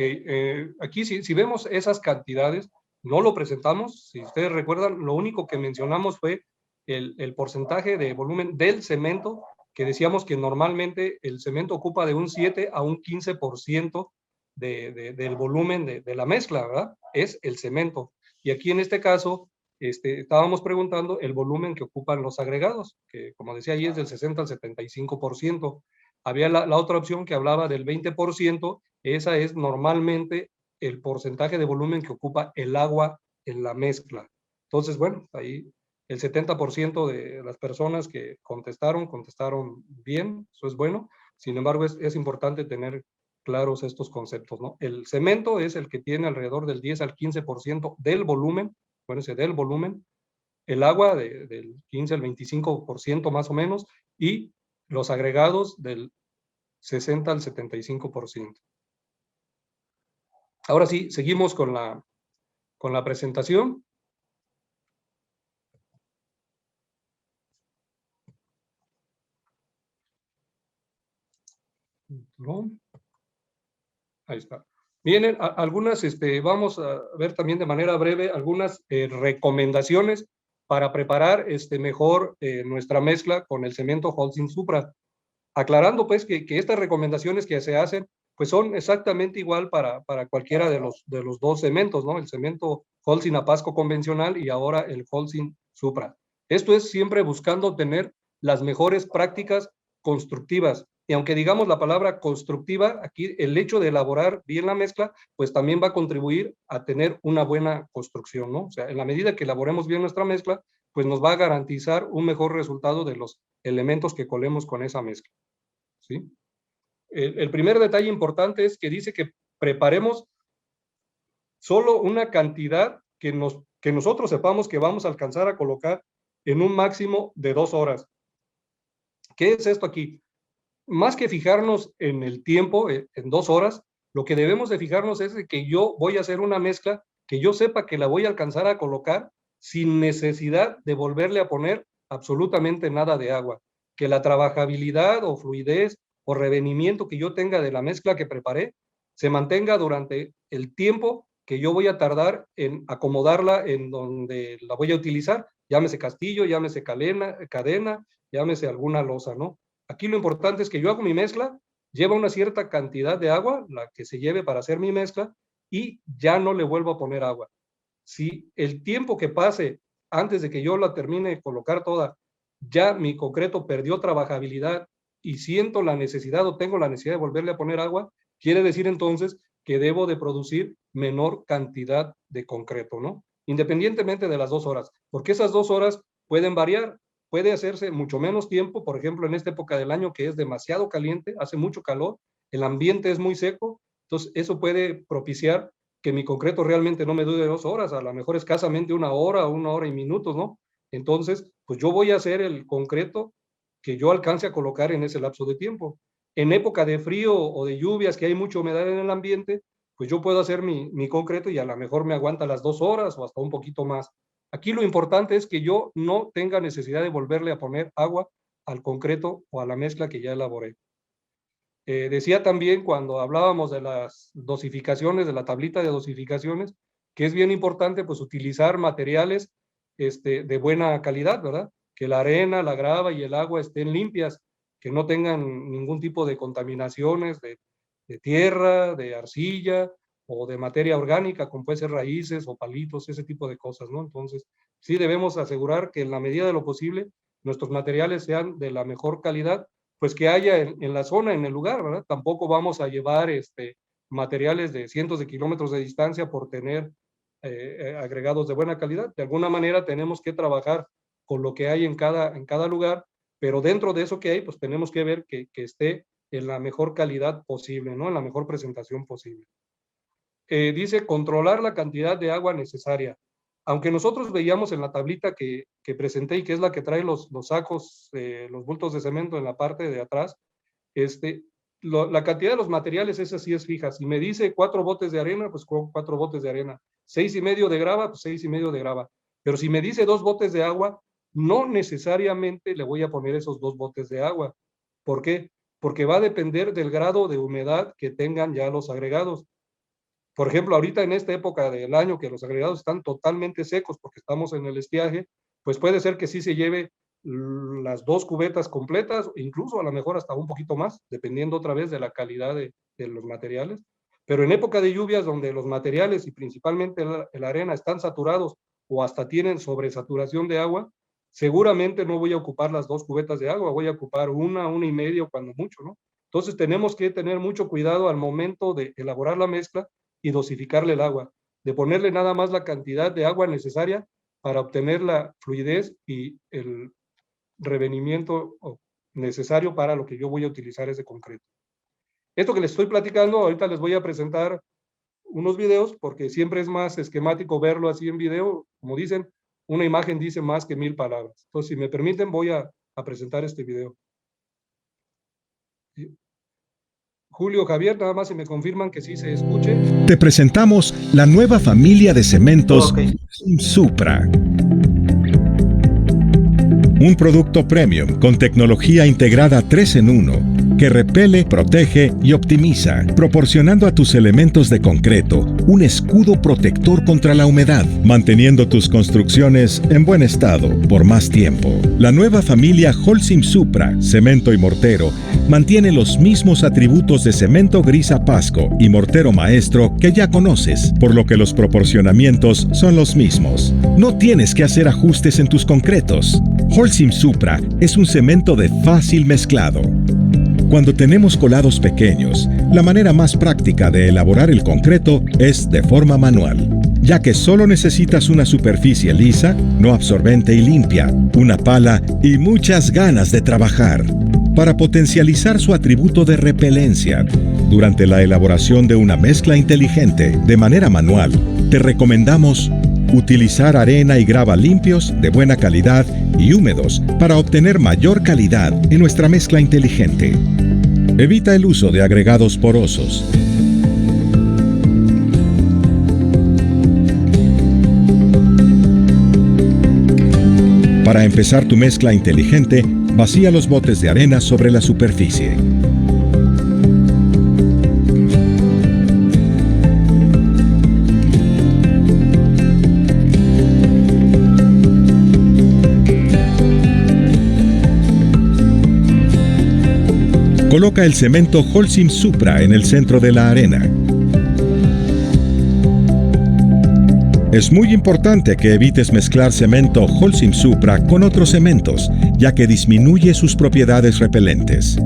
aquí si vemos esas cantidades, no lo presentamos. Si ustedes recuerdan, lo único que mencionamos fue el porcentaje de volumen del cemento, que decíamos que normalmente el cemento ocupa de un 7 a un 15% del volumen de la mezcla, ¿verdad? Es el cemento. Y aquí en este caso, estábamos preguntando el volumen que ocupan los agregados, que como decía ahí es del 60 al 75%. Había la otra opción que hablaba del 20%, esa es normalmente el porcentaje de volumen que ocupa el agua en la mezcla. Entonces, bueno, ahí el 70% de las personas que contestaron bien, eso es bueno. Sin embargo, es importante tener claros estos conceptos, ¿no? El cemento es el que tiene alrededor del 10 al 15% del volumen, acuérdense, del volumen, el agua del 15 al 25% más o menos, y los agregados del 60 al 75%. Ahora sí, seguimos con la presentación. ¿No? Ahí está. Vienen algunas, vamos a ver también de manera breve algunas recomendaciones para preparar mejor nuestra mezcla con el cemento Holcim Supra. Aclarando pues que estas recomendaciones que se hacen pues son exactamente igual para cualquiera de los dos cementos, ¿no? El cemento Holcim Apasco convencional y ahora el Holcim Supra. Esto es siempre buscando tener las mejores prácticas constructivas. Y aunque digamos la palabra constructiva, aquí el hecho de elaborar bien la mezcla, pues también va a contribuir a tener una buena construcción, ¿no? O sea, en la medida que elaboremos bien nuestra mezcla, pues nos va a garantizar un mejor resultado de los elementos que colemos con esa mezcla, ¿sí? El primer detalle importante es que dice que preparemos solo una cantidad que nosotros sepamos que vamos a alcanzar a colocar en un máximo de 2 horas. ¿Qué es esto aquí? Más que fijarnos en el tiempo, en 2 horas, lo que debemos de fijarnos es de que yo voy a hacer una mezcla que yo sepa que la voy a alcanzar a colocar sin necesidad de volverle a poner absolutamente nada de agua. Que la trabajabilidad o fluidez o revenimiento que yo tenga de la mezcla que preparé se mantenga durante el tiempo que yo voy a tardar en acomodarla en donde la voy a utilizar, llámese castillo, llámese cadena, llámese alguna losa, ¿no? Aquí lo importante es que yo hago mi mezcla, lleva una cierta cantidad de agua, la que se lleve para hacer mi mezcla, y ya no le vuelvo a poner agua. Si el tiempo que pase antes de que yo la termine de colocar toda, ya mi concreto perdió trabajabilidad y siento la necesidad o tengo la necesidad de volverle a poner agua, quiere decir entonces que debo de producir menor cantidad de concreto, ¿no? Independientemente de las 2 horas, porque esas 2 horas pueden variar. Puede hacerse mucho menos tiempo, por ejemplo, en esta época del año que es demasiado caliente, hace mucho calor, el ambiente es muy seco, entonces eso puede propiciar que mi concreto realmente no me dure 2 horas, a lo mejor escasamente 1 hora o 1 hora y minutos, ¿no? Entonces, pues yo voy a hacer el concreto que yo alcance a colocar en ese lapso de tiempo. En época de frío o de lluvias, que hay mucha humedad en el ambiente, pues yo puedo hacer mi concreto y a lo mejor me aguanta las 2 horas o hasta un poquito más. Aquí lo importante es que yo no tenga necesidad de volverle a poner agua al concreto o a la mezcla que ya elaboré. Decía también cuando hablábamos de las dosificaciones, de la tablita de dosificaciones, que es bien importante pues utilizar materiales de buena calidad, ¿verdad? Que la arena, la grava y el agua estén limpias, que no tengan ningún tipo de contaminaciones de tierra, de arcilla, o de materia orgánica, como puede ser raíces o palitos, ese tipo de cosas, ¿no? Entonces, sí debemos asegurar que en la medida de lo posible nuestros materiales sean de la mejor calidad, pues que haya en la zona, en el lugar, ¿verdad? Tampoco vamos a llevar materiales de cientos de kilómetros de distancia por tener agregados de buena calidad. De alguna manera tenemos que trabajar con lo que hay en cada lugar, pero dentro de eso que hay, pues tenemos que ver que esté en la mejor calidad posible, ¿no? En la mejor presentación posible. Dice controlar la cantidad de agua necesaria. Aunque nosotros veíamos en la tablita que presenté y que es la que trae los sacos, los bultos de cemento en la parte de atrás, la cantidad de los materiales esa sí es fija. Si me dice 4 botes de arena, pues 4 botes de arena. 6,5 de grava, pues 6,5 de grava. Pero si me dice 2 botes de agua, no necesariamente le voy a poner esos 2 botes de agua. ¿Por qué? Porque va a depender del grado de humedad que tengan ya los agregados. Por ejemplo, ahorita en esta época del año que los agregados están totalmente secos porque estamos en el estiaje, pues puede ser que sí se lleve las 2 cubetas completas, incluso a lo mejor hasta un poquito más, dependiendo otra vez de la calidad de los materiales. Pero en época de lluvias donde los materiales y principalmente la arena están saturados o hasta tienen sobresaturación de agua, seguramente no voy a ocupar las 2 cubetas de agua, voy a ocupar una y media cuando mucho, ¿no? Entonces tenemos que tener mucho cuidado al momento de elaborar la mezcla y dosificarle el agua, de ponerle nada más la cantidad de agua necesaria para obtener la fluidez y el revenimiento necesario para lo que yo voy a utilizar ese concreto. Esto que les estoy platicando, ahorita les voy a presentar unos videos porque siempre es más esquemático verlo así en video. Como dicen, una imagen dice más que 1000 palabras. Entonces, si me permiten, voy a presentar este video. ¿Sí? Julio, Javier, nada más si me confirman que sí se escuche. Te presentamos la nueva familia de cementos Supra. Un producto premium con tecnología integrada 3 en 1 que repele, protege y optimiza, proporcionando a tus elementos de concreto un escudo protector contra la humedad, manteniendo tus construcciones en buen estado por más tiempo. La nueva familia Holcim Supra, cemento y mortero, mantiene los mismos atributos de cemento gris Apasco y mortero maestro que ya conoces, por lo que los proporcionamientos son los mismos. No tienes que hacer ajustes en tus concretos. Holcim Supra es un cemento de fácil mezclado. Cuando tenemos colados pequeños, la manera más práctica de elaborar el concreto es de forma manual, ya que solo necesitas una superficie lisa, no absorbente y limpia, una pala y muchas ganas de trabajar. Para potencializar su atributo de repelencia, durante la elaboración de una mezcla inteligente de manera manual, te recomendamos utilizar arena y grava limpios, de buena calidad y húmedos para obtener mayor calidad en nuestra mezcla inteligente. Evita el uso de agregados porosos. Para empezar tu mezcla inteligente, vacía los botes de arena sobre la superficie. Coloca el cemento Holcim Supra en el centro de la arena. Es muy importante que evites mezclar cemento Holcim Supra con otros cementos, ya que disminuye sus propiedades repelentes.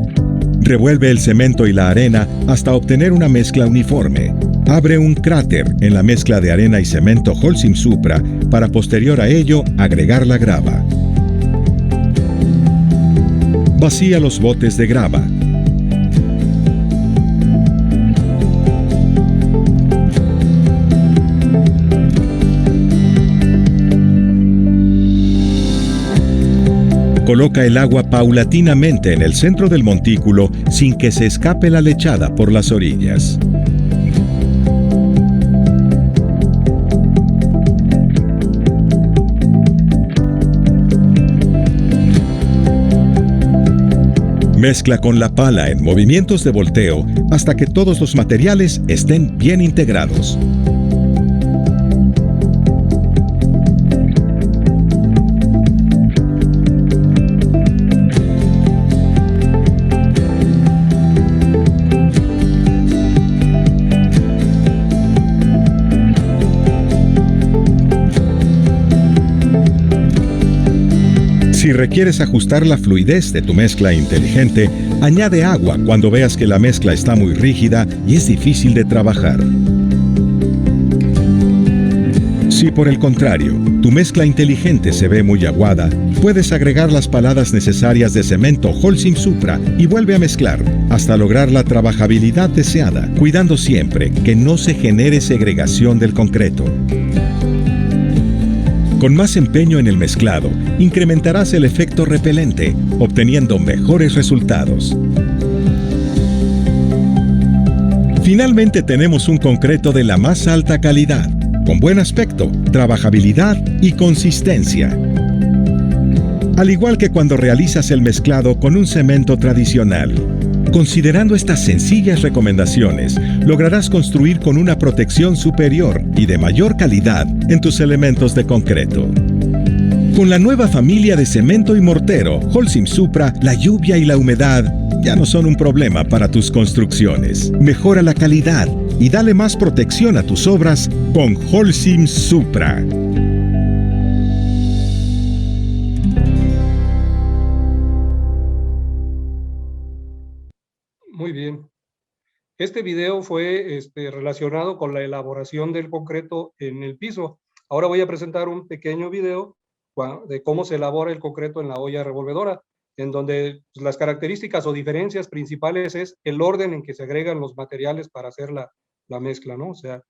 Revuelve el cemento y la arena hasta obtener una mezcla uniforme. Abre un cráter en la mezcla de arena y cemento Holcim Supra para posterior a ello agregar la grava. Vacía los botes de grava. Coloca el agua paulatinamente en el centro del montículo sin que se escape la lechada por las orillas. Mezcla con la pala en movimientos de volteo hasta que todos los materiales estén bien integrados. Si requieres ajustar la fluidez de tu mezcla inteligente, añade agua cuando veas que la mezcla está muy rígida y es difícil de trabajar. Si por el contrario, tu mezcla inteligente se ve muy aguada, puedes agregar las paladas necesarias de cemento Holcim Supra y vuelve a mezclar hasta lograr la trabajabilidad deseada, cuidando siempre que no se genere segregación del concreto. Con más empeño en el mezclado, incrementarás el efecto repelente, obteniendo mejores resultados. Finalmente tenemos un concreto de la más alta calidad, con buen aspecto, trabajabilidad y consistencia. Al igual que cuando realizas el mezclado con un cemento tradicional. Considerando estas sencillas recomendaciones, lograrás construir con una protección superior y de mayor calidad en tus elementos de concreto. Con la nueva familia de cemento y mortero Holcim Supra, la lluvia y la humedad ya no son un problema para tus construcciones. Mejora la calidad y dale más protección a tus obras con Holcim Supra. Muy bien. Este video fue relacionado con la elaboración del concreto en el piso. Ahora voy a presentar un pequeño video de cómo se elabora el concreto en la olla revolvedora, en donde las características o diferencias principales es el orden en que se agregan los materiales para hacer la mezcla, ¿no? O sea,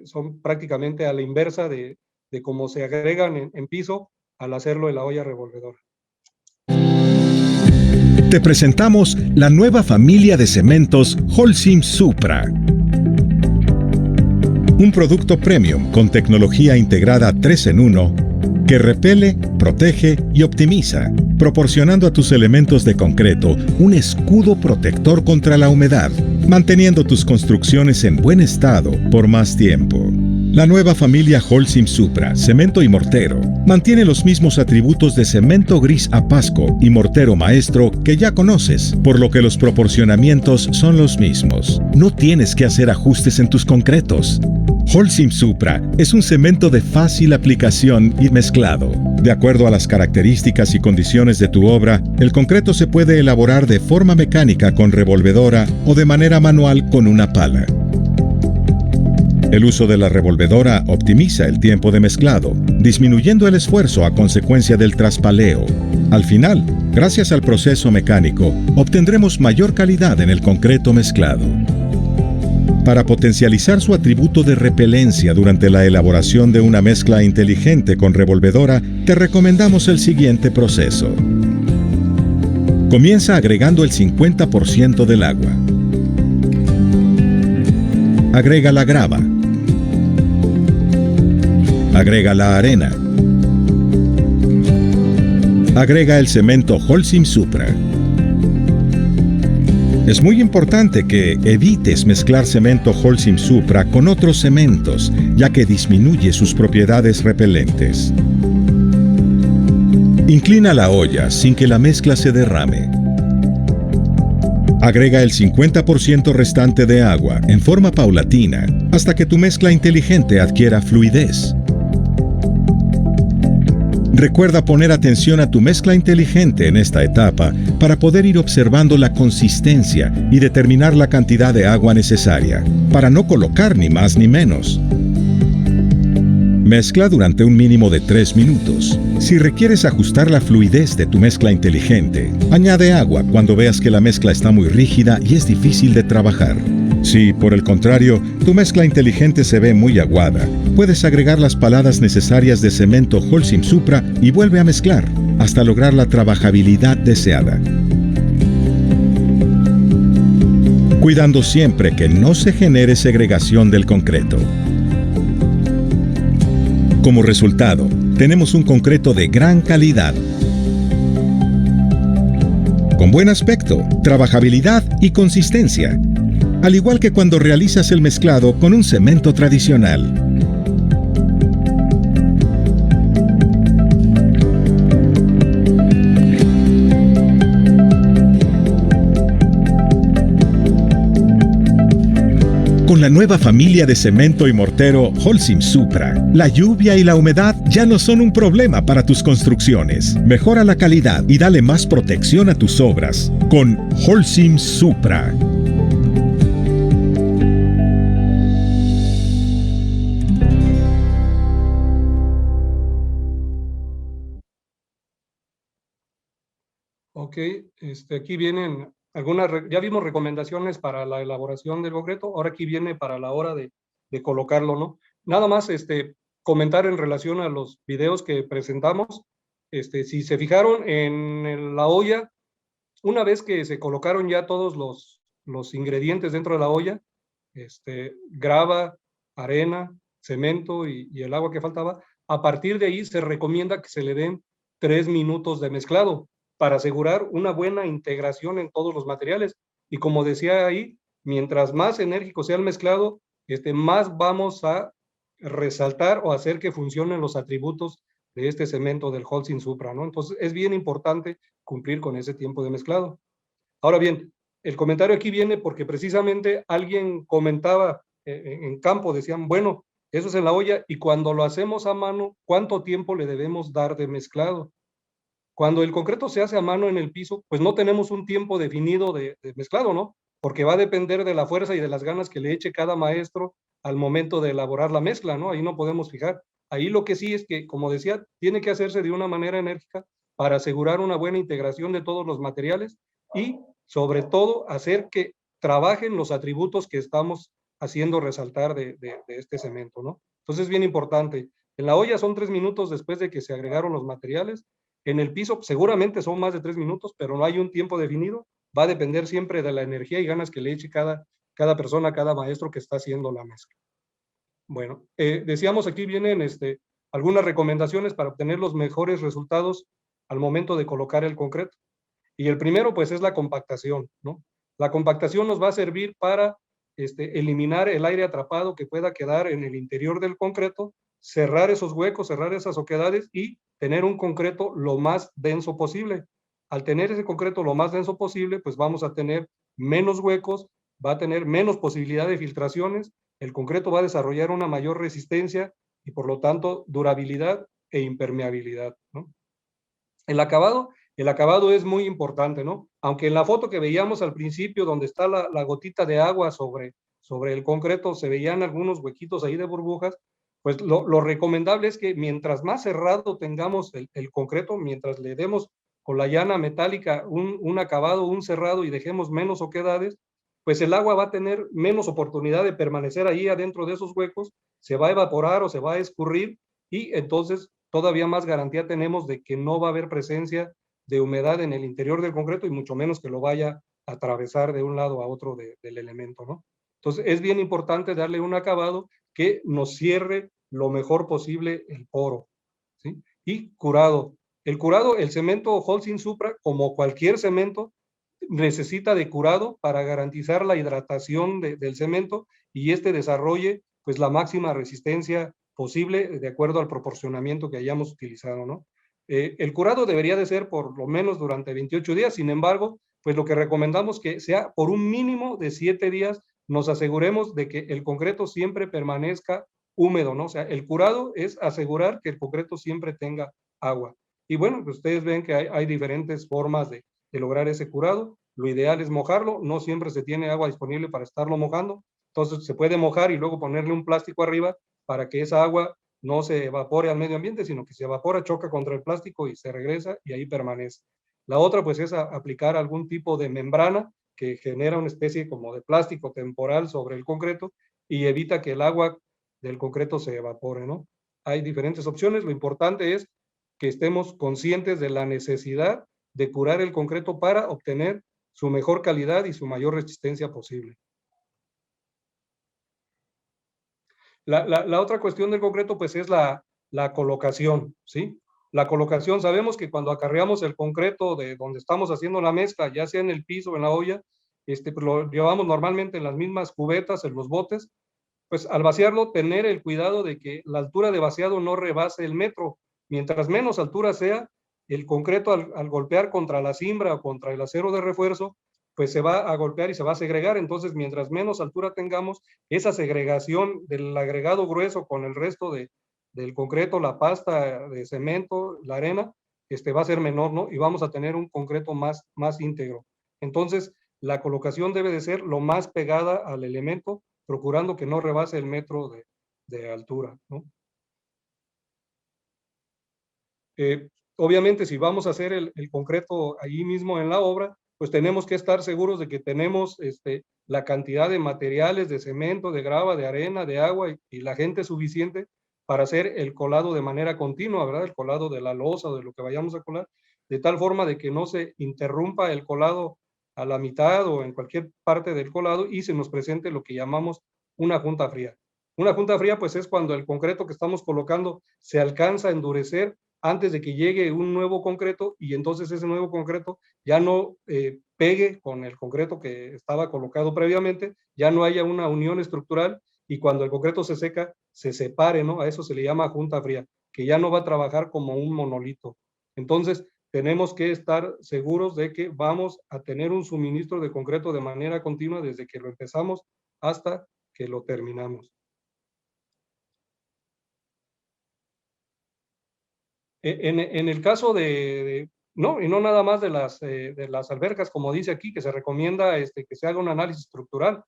son prácticamente a la inversa de cómo se agregan en piso al hacerlo en la olla revolvedora. Te presentamos la nueva familia de cementos Holcim Supra. Un producto premium con tecnología integrada 3 en 1 que repele, protege y optimiza, proporcionando a tus elementos de concreto un escudo protector contra la humedad, manteniendo tus construcciones en buen estado por más tiempo. La nueva familia Holcim Supra, cemento y mortero, mantiene los mismos atributos de cemento gris Apasco y mortero maestro que ya conoces, por lo que los proporcionamientos son los mismos. No tienes que hacer ajustes en tus concretos. Holcim Supra es un cemento de fácil aplicación y mezclado. De acuerdo a las características y condiciones de tu obra, el concreto se puede elaborar de forma mecánica con revolvedora o de manera manual con una pala. El uso de la revolvedora optimiza el tiempo de mezclado, disminuyendo el esfuerzo a consecuencia del traspaleo. Al final, gracias al proceso mecánico, obtendremos mayor calidad en el concreto mezclado. Para potencializar su atributo de repelencia durante la elaboración de una mezcla inteligente con revolvedora, te recomendamos el siguiente proceso. Comienza agregando el 50% del agua. Agrega la grava. Agrega la arena. Agrega el cemento Holcim Supra. Es muy importante que evites mezclar cemento Holcim Supra con otros cementos, ya que disminuye sus propiedades repelentes. Inclina la olla sin que la mezcla se derrame. Agrega el 50% restante de agua en forma paulatina hasta que tu mezcla inteligente adquiera fluidez. Recuerda poner atención a tu mezcla inteligente en esta etapa para poder ir observando la consistencia y determinar la cantidad de agua necesaria, para no colocar ni más ni menos. Mezcla durante un mínimo de 3 minutos. Si requieres ajustar la fluidez de tu mezcla inteligente, añade agua cuando veas que la mezcla está muy rígida y es difícil de trabajar. Si, por el contrario, tu mezcla inteligente se ve muy aguada, puedes agregar las paladas necesarias de cemento Holcim Supra y vuelve a mezclar hasta lograr la trabajabilidad deseada. Cuidando siempre que no se genere segregación del concreto. Como resultado, tenemos un concreto de gran calidad, con buen aspecto, trabajabilidad y consistencia, al igual que cuando realizas el mezclado con un cemento tradicional. Con la nueva familia de cemento y mortero Holcim Supra, la lluvia y la humedad ya no son un problema para tus construcciones. Mejora la calidad y dale más protección a tus obras con Holcim Supra. Ok, aquí vienen ya vimos recomendaciones para la elaboración del concreto, ahora aquí viene para la hora de colocarlo, ¿no? Nada más comentar en relación a los videos que presentamos. Si se fijaron en la olla, una vez que se colocaron ya todos los ingredientes dentro de la olla, grava, arena, cemento y el agua que faltaba, a partir de ahí se recomienda que se le den 3 minutos de mezclado para asegurar una buena integración en todos los materiales. Y como decía ahí, mientras más enérgico sea el mezclado, más vamos a resaltar o hacer que funcionen los atributos de este cemento del Holcim Supra, ¿no? Entonces es bien importante cumplir con ese tiempo de mezclado. Ahora bien, el comentario aquí viene porque precisamente alguien comentaba en campo, decían, bueno, eso es en la olla, y cuando lo hacemos a mano, ¿cuánto tiempo le debemos dar de mezclado? Cuando el concreto se hace a mano en el piso, pues no tenemos un tiempo definido de mezclado, ¿no? Porque va a depender de la fuerza y de las ganas que le eche cada maestro al momento de elaborar la mezcla, ¿no? Ahí no podemos fijar. Ahí lo que sí es que, como decía, tiene que hacerse de una manera enérgica para asegurar una buena integración de todos los materiales y, sobre todo, hacer que trabajen los atributos que estamos haciendo resaltar de este cemento, ¿no? Entonces es bien importante. En la olla son 3 minutos después de que se agregaron los materiales. En el piso seguramente son más de 3 minutos, pero no hay un tiempo definido. Va a depender siempre de la energía y ganas que le eche cada persona, cada maestro que está haciendo la mezcla. Bueno, decíamos aquí vienen algunas recomendaciones para obtener los mejores resultados al momento de colocar el concreto. Y el primero, pues, es la compactación, ¿no? La compactación nos va a servir para eliminar el aire atrapado que pueda quedar en el interior del concreto, cerrar esos huecos, cerrar esas oquedades y tener un concreto lo más denso posible. Al tener ese concreto lo más denso posible, pues vamos a tener menos huecos, va a tener menos posibilidad de filtraciones, el concreto va a desarrollar una mayor resistencia y por lo tanto durabilidad e impermeabilidad, ¿no? El acabado es muy importante, ¿no? Aunque en la foto que veíamos al principio, donde está la gotita de agua sobre el concreto, se veían algunos huequitos ahí de burbujas, pues lo recomendable es que mientras más cerrado tengamos el concreto, mientras le demos con la llana metálica un acabado, un cerrado y dejemos menos oquedades, pues el agua va a tener menos oportunidad de permanecer ahí adentro de esos huecos, se va a evaporar o se va a escurrir y entonces todavía más garantía tenemos de que no va a haber presencia de humedad en el interior del concreto y mucho menos que lo vaya a atravesar de un lado a otro del elemento, ¿no? Entonces es bien importante darle un acabado que nos cierre lo mejor posible el poro, ¿sí? Y curado. El curado, el cemento Holcim Supra, como cualquier cemento, necesita de curado para garantizar la hidratación del cemento y desarrolle pues la máxima resistencia posible de acuerdo al proporcionamiento que hayamos utilizado, ¿no? El curado debería de ser por lo menos durante 28 días, sin embargo, pues lo que recomendamos que sea por un mínimo de 7 días, nos aseguremos de que el concreto siempre permanezca húmedo, ¿no? O sea, el curado es asegurar que el concreto siempre tenga agua. Y bueno, pues ustedes ven que hay diferentes formas de lograr ese curado. Lo ideal es mojarlo, no siempre se tiene agua disponible para estarlo mojando, entonces se puede mojar y luego ponerle un plástico arriba para que esa agua no se evapore al medio ambiente, sino que se evapora, choca contra el plástico y se regresa y ahí permanece. La otra pues es aplicar algún tipo de membrana que genera una especie como de plástico temporal sobre el concreto y evita que el agua del concreto se evapore, ¿no? Hay diferentes opciones, lo importante es que estemos conscientes de la necesidad de curar el concreto para obtener su mejor calidad y su mayor resistencia posible. La otra cuestión del concreto pues es la colocación, ¿sí? La colocación, sabemos que cuando acarreamos el concreto de donde estamos haciendo la mezcla, ya sea en el piso o en la olla, pues lo llevamos normalmente en las mismas cubetas, en los botes, pues al vaciarlo tener el cuidado de que la altura de vaciado no rebase el metro. Mientras menos altura sea, el concreto al golpear contra la cimbra o contra el acero de refuerzo, pues se va a golpear y se va a segregar. Entonces, mientras menos altura tengamos, esa segregación del agregado grueso con el resto del concreto, la pasta de cemento, la arena, va a ser menor, ¿no? Y vamos a tener un concreto más íntegro. Entonces, la colocación debe de ser lo más pegada al elemento, procurando que no rebase el metro de altura, ¿no? Obviamente, si vamos a hacer el concreto allí mismo en la obra, pues tenemos que estar seguros de que tenemos la cantidad de materiales, de cemento, de grava, de arena, de agua y la gente suficiente para hacer el colado de manera continua, ¿verdad? El colado de la losa o de lo que vayamos a colar, de tal forma de que no se interrumpa el colado a la mitad o en cualquier parte del colado y se nos presente lo que llamamos una junta fría. Una junta fría, pues es cuando el concreto que estamos colocando se alcanza a endurecer antes de que llegue un nuevo concreto y entonces ese nuevo concreto ya no pegue con el concreto que estaba colocado previamente, ya no haya una unión estructural y cuando el concreto se seca, se separe, ¿no? A eso se le llama junta fría, que ya no va a trabajar como un monolito. Entonces, tenemos que estar seguros de que vamos a tener un suministro de concreto de manera continua desde que lo empezamos hasta que lo terminamos. En el caso no, y no nada más de las albercas, como dice aquí, que se recomienda que se haga un análisis estructural.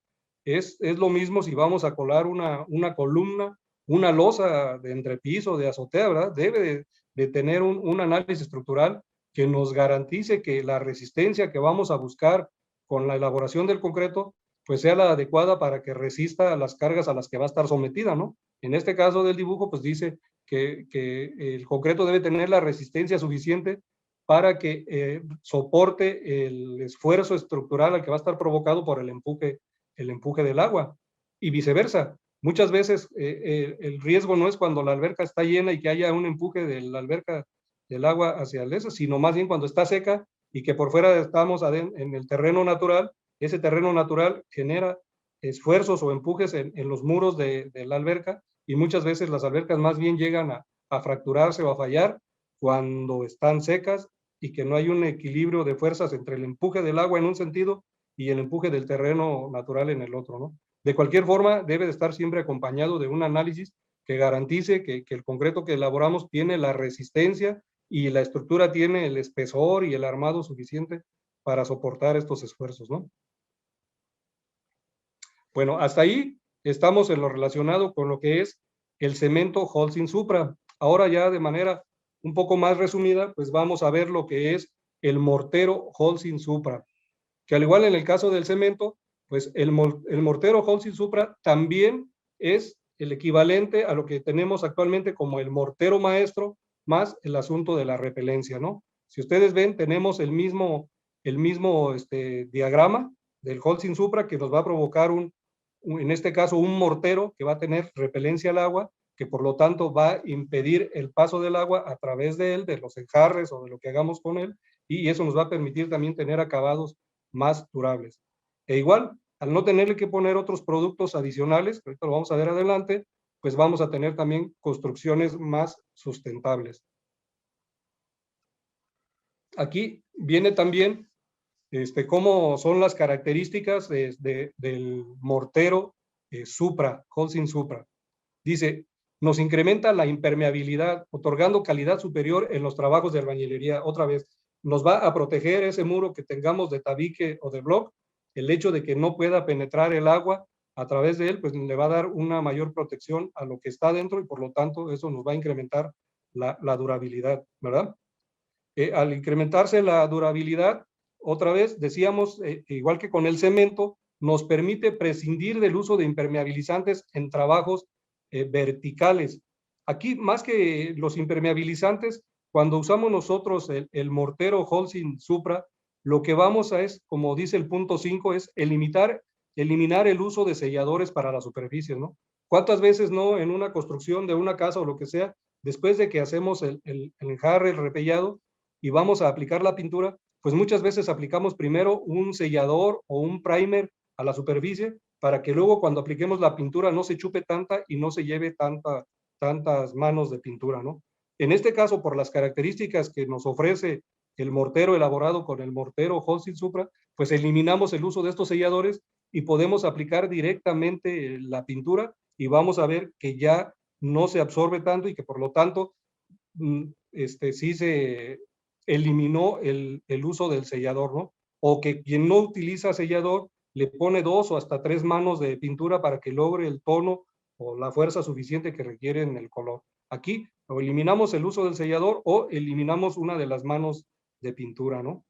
Es lo mismo si vamos a colar una columna, una losa de entrepiso, de azotea, ¿verdad? Debe de tener un análisis estructural que nos garantice que la resistencia que vamos a buscar con la elaboración del concreto, pues sea la adecuada para que resista a las cargas a las que va a estar sometida, ¿no? En este caso del dibujo, pues dice que el concreto debe tener la resistencia suficiente para que soporte el esfuerzo estructural al que va a estar provocado por el empuje del agua. Y viceversa, Muchas veces el riesgo no es cuando la alberca está llena y que haya un empuje de la alberca del agua hacia el este, sino más bien cuando está seca y que por fuera estamos en el terreno natural. Ese terreno natural genera esfuerzos o empujes en los muros de la alberca, y muchas veces las albercas más bien llegan a fracturarse o a fallar cuando están secas y que no hay un equilibrio de fuerzas entre el empuje del agua en un sentido y el empuje del terreno natural en el otro, ¿no? De cualquier forma, debe de estar siempre acompañado de un análisis que garantice que el concreto que elaboramos tiene la resistencia y la estructura tiene el espesor y el armado suficiente para soportar estos esfuerzos, ¿no? Bueno, hasta ahí estamos en lo relacionado con lo que es el cemento Holcim Supra. Ahora ya de manera un poco más resumida, pues vamos a ver lo que es el mortero Holcim Supra, que al igual en el caso del cemento, pues el mortero Holcim Supra también es el equivalente a lo que tenemos actualmente como el mortero maestro, más el asunto de la repelencia, ¿no? Si ustedes ven, tenemos el mismo diagrama del Holcim Supra, que nos va a provocar en este caso, un mortero que va a tener repelencia al agua, que por lo tanto va a impedir el paso del agua a través de él, de los enjarres o de lo que hagamos con él, y eso nos va a permitir también tener acabados más durables. E igual, al no tenerle que poner otros productos adicionales, que ahorita lo vamos a ver adelante, pues vamos a tener también construcciones más sustentables. Aquí viene también cómo son las características del mortero Supra, Holcim Supra. Dice, nos incrementa la impermeabilidad, otorgando calidad superior en los trabajos de albañilería. Otra vez, nos va a proteger ese muro que tengamos de tabique o de block. El hecho de que no pueda penetrar el agua a través de él, pues le va a dar una mayor protección a lo que está dentro, y por lo tanto eso nos va a incrementar la durabilidad, ¿verdad? Al incrementarse la durabilidad, otra vez decíamos, igual que con el cemento, nos permite prescindir del uso de impermeabilizantes en trabajos verticales. Aquí, más que los impermeabilizantes, cuando usamos nosotros el mortero Holcim Supra, lo que vamos a es, como dice el punto 5, es eliminar el uso de selladores para las superficies, ¿no? ¿Cuántas veces no en una construcción de una casa o lo que sea, después de que hacemos el enjarre, el repellado, y vamos a aplicar la pintura, pues muchas veces aplicamos primero un sellador o un primer a la superficie para que luego cuando apliquemos la pintura no se chupe tanta y no se lleve tantas manos de pintura, ¿no? En este caso, por las características que nos ofrece el mortero elaborado con el mortero Holcim Supra, pues eliminamos el uso de estos selladores y podemos aplicar directamente la pintura, y vamos a ver que ya no se absorbe tanto y que por lo tanto sí se eliminó el uso del sellador, ¿no? O que quien no utiliza sellador le pone 2 o hasta 3 manos de pintura para que logre el tono o la fuerza suficiente que requiere en el color. Aquí o eliminamos el uso del sellador o eliminamos una de las manos de pintura, ¿no?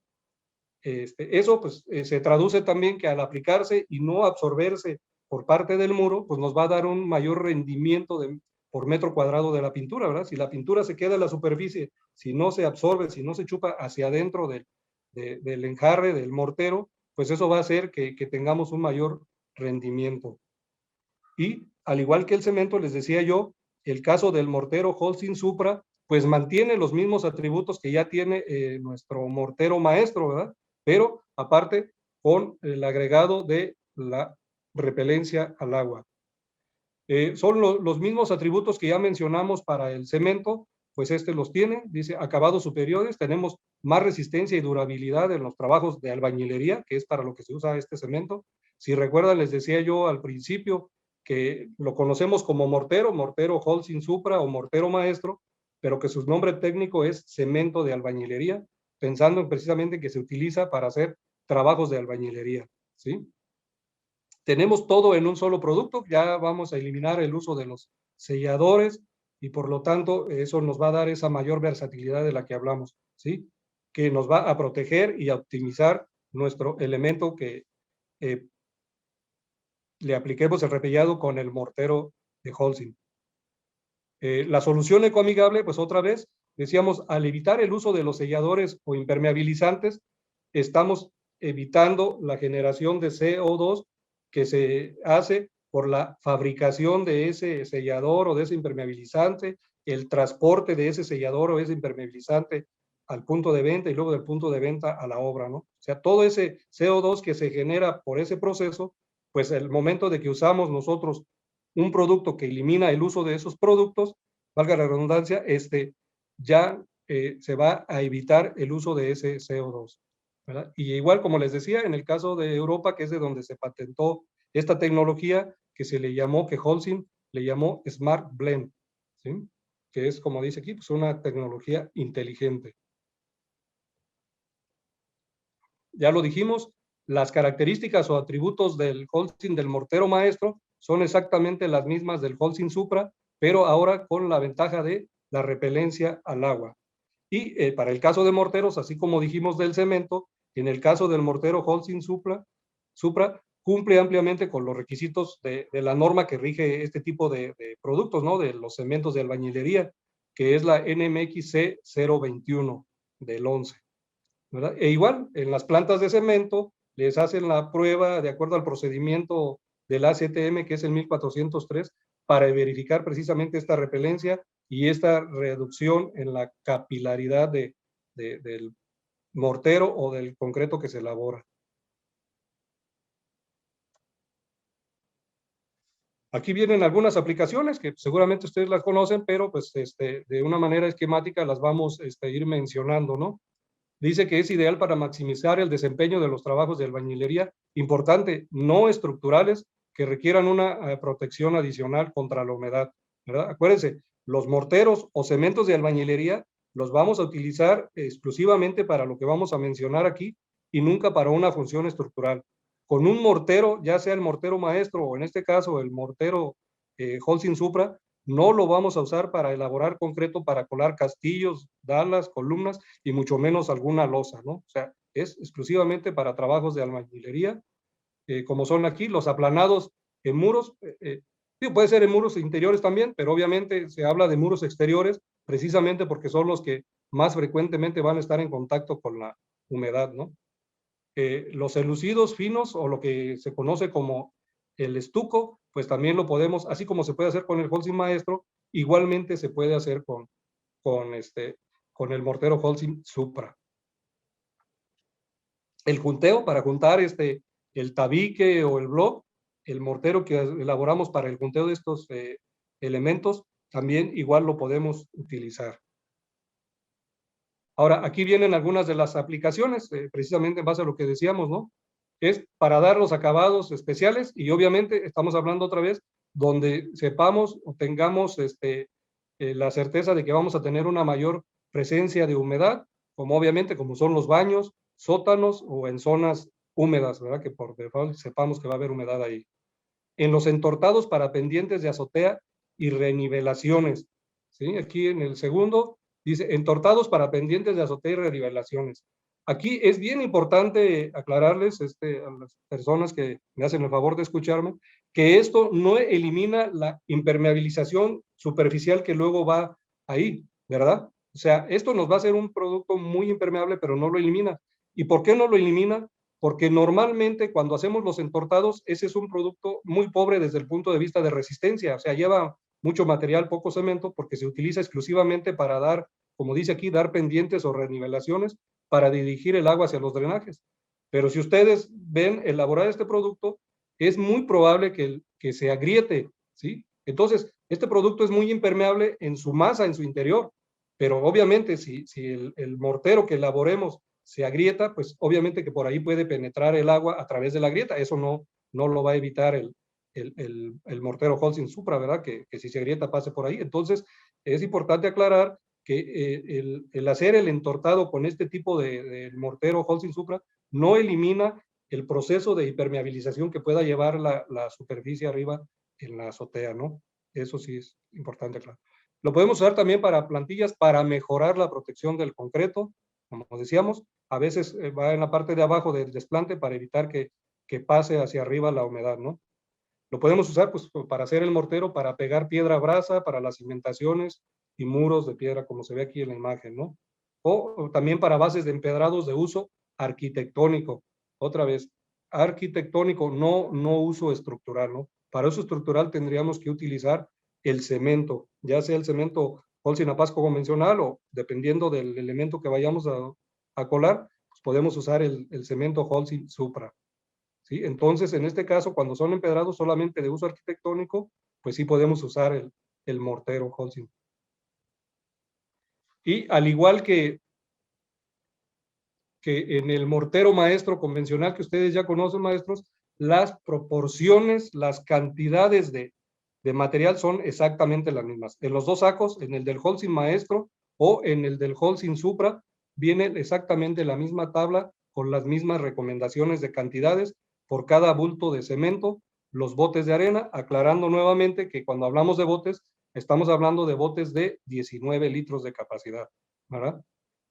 Eso pues se traduce también que al aplicarse y no absorberse por parte del muro, pues nos va a dar un mayor rendimiento por metro cuadrado de la pintura, ¿verdad? Si la pintura se queda en la superficie, si no se absorbe, si no se chupa hacia adentro del enjarre, del mortero, pues eso va a hacer que tengamos un mayor rendimiento. Y al igual que el cemento, les decía yo, el caso del mortero Holcim Supra, pues mantiene los mismos atributos que ya tiene nuestro mortero maestro, ¿verdad? Pero aparte con el agregado de la repelencia al agua. Son los mismos atributos que ya mencionamos para el cemento, pues los tiene, dice acabados superiores, tenemos más resistencia y durabilidad en los trabajos de albañilería, que es para lo que se usa este cemento. Si recuerdan, les decía yo al principio que lo conocemos como mortero Holcim Supra o mortero maestro, pero que su nombre técnico es cemento de albañilería, pensando precisamente que se utiliza para hacer trabajos de albañilería, ¿sí? Tenemos todo en un solo producto, ya vamos a eliminar el uso de los selladores y por lo tanto eso nos va a dar esa mayor versatilidad de la que hablamos, ¿sí? Que nos va a proteger y a optimizar nuestro elemento que le apliquemos el repellado con el mortero de Holcim. La solución ecoamigable, pues otra vez, decíamos, al evitar el uso de los selladores o impermeabilizantes, estamos evitando la generación de CO2 que se hace por la fabricación de ese sellador o de ese impermeabilizante, el transporte de ese sellador o ese impermeabilizante al punto de venta y luego del punto de venta a la obra, ¿no? O sea, todo ese CO2 que se genera por ese proceso, pues el momento de que usamos nosotros un producto que elimina el uso de esos productos, valga la redundancia, ya se va a evitar el uso de ese CO2, ¿verdad? Y igual, como les decía, en el caso de Europa, que es de donde se patentó esta tecnología, que se le llamó, que Holcim le llamó Smart Blend, ¿sí? Que es, como dice aquí, pues una tecnología inteligente. Ya lo dijimos, las características o atributos del Holcim del mortero maestro son exactamente las mismas del Holcim Supra, pero ahora con la ventaja de la repelencia al agua. Y para el caso de morteros, así como dijimos del cemento, en el caso del mortero Holcim Supra cumple ampliamente con los requisitos de la norma que rige este tipo de productos, ¿no? De los cementos de albañilería, que es la NMXC 021 del 11. ¿Verdad? E igual, en las plantas de cemento les hacen la prueba de acuerdo al procedimiento del ACTM, que es el 1403, para verificar precisamente esta repelencia y esta reducción en la capilaridad del mortero o del concreto que se elabora. Aquí vienen algunas aplicaciones que seguramente ustedes las conocen, pero pues de una manera esquemática las vamos a ir mencionando, ¿no? Dice que es ideal para maximizar el desempeño de los trabajos de albañilería, importante, no estructurales, que requieran una protección adicional contra la humedad, ¿verdad? Acuérdense, los morteros o cementos de albañilería los vamos a utilizar exclusivamente para lo que vamos a mencionar aquí y nunca para una función estructural. Con un mortero, ya sea el mortero maestro o en este caso el mortero Holcim Supra, no lo vamos a usar para elaborar concreto, para colar castillos, dalas, columnas y mucho menos alguna losa, ¿no? O sea, es exclusivamente para trabajos de albañilería, como son aquí los aplanados en muros. Puede ser en muros interiores también, pero obviamente se habla de muros exteriores precisamente porque son los que más frecuentemente van a estar en contacto con la humedad, ¿no? Los enlucidos finos o lo que se conoce como el estuco, pues también lo podemos, así como se puede hacer con el Holcim Maestro, igualmente se puede hacer con el mortero Holcim Supra. El junteo, para juntar el tabique o el block, el mortero que elaboramos para el junteo de estos elementos, también igual lo podemos utilizar. Ahora, aquí vienen algunas de las aplicaciones, precisamente en base a lo que decíamos, ¿no? Es para dar los acabados especiales y obviamente estamos hablando otra vez donde sepamos o tengamos la certeza de que vamos a tener una mayor presencia de humedad, como obviamente como son los baños, sótanos o en zonas húmedas, ¿verdad? Que por default sepamos que va a haber humedad ahí. En los entortados para pendientes de azotea y renivelaciones, ¿sí? Aquí en el segundo dice entortados para pendientes de azotea y renivelaciones. Aquí es bien importante aclararles a las personas que me hacen el favor de escucharme, que esto no elimina la impermeabilización superficial que luego va ahí, ¿verdad? O sea, esto nos va a hacer un producto muy impermeable, pero no lo elimina. ¿Y por qué no lo elimina? Porque normalmente cuando hacemos los entortados, ese es un producto muy pobre desde el punto de vista de resistencia, o sea, lleva mucho material, poco cemento, porque se utiliza exclusivamente para dar, como dice aquí, dar pendientes o renivelaciones para dirigir el agua hacia los drenajes. Pero si ustedes ven elaborar este producto, es muy probable que se agriete, ¿sí? Entonces, este producto es muy impermeable en su masa, en su interior, pero obviamente si el mortero que elaboremos se agrieta, pues obviamente que por ahí puede penetrar el agua a través de la grieta. Eso no lo va a evitar el mortero Holcim Supra, ¿verdad? Que si se agrieta pase por ahí. Entonces, es importante aclarar que el hacer el entortado con este tipo de mortero Holcim Supra no elimina el proceso de impermeabilización que pueda llevar la superficie arriba en la azotea, ¿no? Eso sí es importante aclarar. Lo podemos usar también para plantillas para mejorar la protección del concreto, como decíamos, a veces va en la parte de abajo del desplante para evitar que pase hacia arriba la humedad, ¿no? Lo podemos usar pues para hacer el mortero, para pegar piedra a brasa, para las cimentaciones y muros de piedra, como se ve aquí en la imagen, ¿no? O también para bases de empedrados de uso arquitectónico. Otra vez, arquitectónico, no uso estructural, ¿no? Para uso estructural tendríamos que utilizar el cemento, ya sea el cemento Holcim Apasco convencional o dependiendo del elemento que vayamos a colar, pues podemos usar el cemento Holcim Supra. ¿Sí? Entonces, en este caso, cuando son empedrados solamente de uso arquitectónico, pues sí podemos usar el mortero Holcim. Y al igual que en el mortero maestro convencional que ustedes ya conocen, maestros, las proporciones, las cantidades de material son exactamente las mismas. En los dos sacos, en el del Holcim maestro o en el del Holcim Supra, viene exactamente la misma tabla con las mismas recomendaciones de cantidades por cada bulto de cemento, los botes de arena, aclarando nuevamente que cuando hablamos de botes, estamos hablando de botes de 19 litros de capacidad, ¿verdad?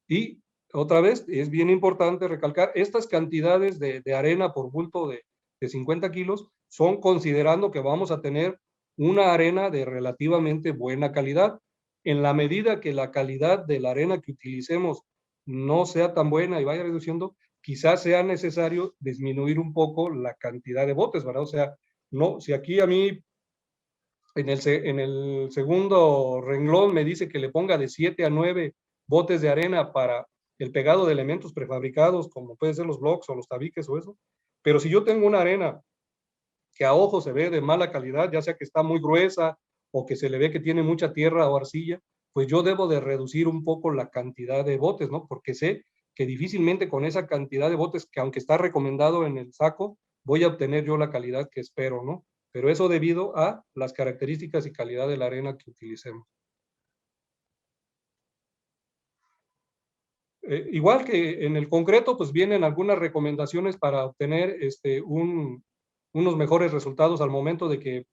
Y otra vez, es bien importante recalcar, estas cantidades de arena por bulto de 50 kilos son considerando que vamos a tener una arena de relativamente buena calidad. En la medida que la calidad de la arena que utilicemos no sea tan buena y vaya reduciendo, quizás sea necesario disminuir un poco la cantidad de botes, ¿verdad? O sea, no, si aquí a mí en el segundo renglón me dice que le ponga de 7 a 9 botes de arena para el pegado de elementos prefabricados, como pueden ser los blocks o los tabiques o eso, pero si yo tengo una arena que a ojo se ve de mala calidad, ya sea que está muy gruesa o que se le ve que tiene mucha tierra o arcilla, pues yo debo de reducir un poco la cantidad de botes, ¿no? Porque sé que difícilmente con esa cantidad de botes, que aunque está recomendado en el saco, voy a obtener yo la calidad que espero, ¿no? Pero eso debido a las características y calidad de la arena que utilicemos. Igual que en el concreto, pues vienen algunas recomendaciones para obtener unos mejores resultados al momento de que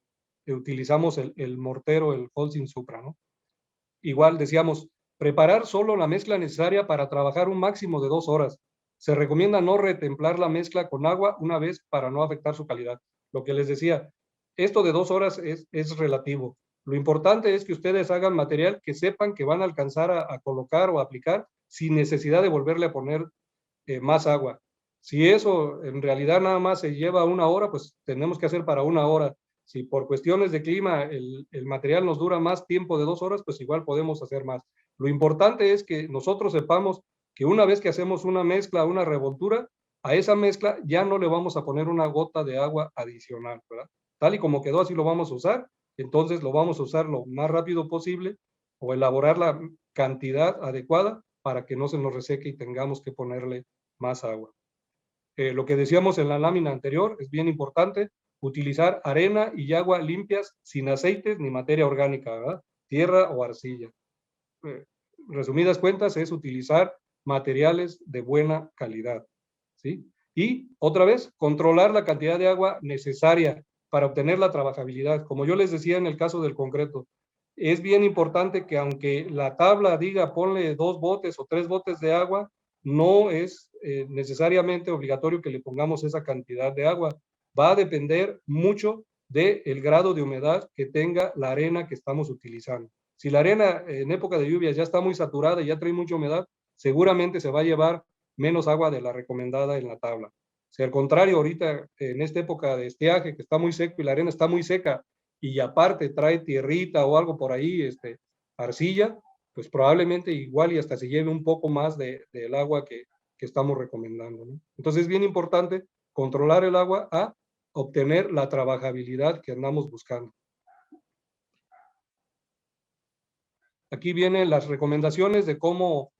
utilizamos el mortero, el Holcim Supra, ¿no? Igual decíamos, preparar solo la mezcla necesaria para trabajar un máximo de 2 horas. Se recomienda no retemplar la mezcla con agua una vez para no afectar su calidad. Lo que les decía, esto de 2 horas es relativo. Lo importante es que ustedes hagan material que sepan que van a alcanzar a colocar o aplicar sin necesidad de volverle a poner más agua. Si eso en realidad nada más se lleva 1 hora, pues tenemos que hacer para 1 hora. Si por cuestiones de clima el material nos dura más tiempo de 2 horas, pues igual podemos hacer más. Lo importante es que nosotros sepamos que una vez que hacemos una mezcla, una revoltura, a esa mezcla ya no le vamos a poner una gota de agua adicional, ¿verdad? Tal y como quedó, así lo vamos a usar. Entonces lo vamos a usar lo más rápido posible o elaborar la cantidad adecuada para que no se nos reseque y tengamos que ponerle más agua. Lo que decíamos en la lámina anterior es bien importante, utilizar arena y agua limpias sin aceites ni materia orgánica, ¿verdad? Tierra o arcilla. Resumidas cuentas, es utilizar materiales de buena calidad, ¿sí? Y otra vez, controlar la cantidad de agua necesaria para obtener la trabajabilidad. Como yo les decía en el caso del concreto, es bien importante que aunque la tabla diga ponle 2 botes o 3 botes de agua, no es necesariamente obligatorio que le pongamos esa cantidad de agua. Va a depender mucho del grado de humedad que tenga la arena que estamos utilizando. Si la arena en época de lluvias ya está muy saturada y ya trae mucha humedad, seguramente se va a llevar menos agua de la recomendada en la tabla. Si al contrario, ahorita en esta época de estiaje, que está muy seco y la arena está muy seca, y aparte trae tierrita o algo por ahí, arcilla, pues probablemente igual y hasta se lleve un poco más del agua que estamos recomendando, ¿no? Entonces es bien importante controlar el agua a obtener la trabajabilidad que andamos buscando. Aquí vienen las recomendaciones de cómo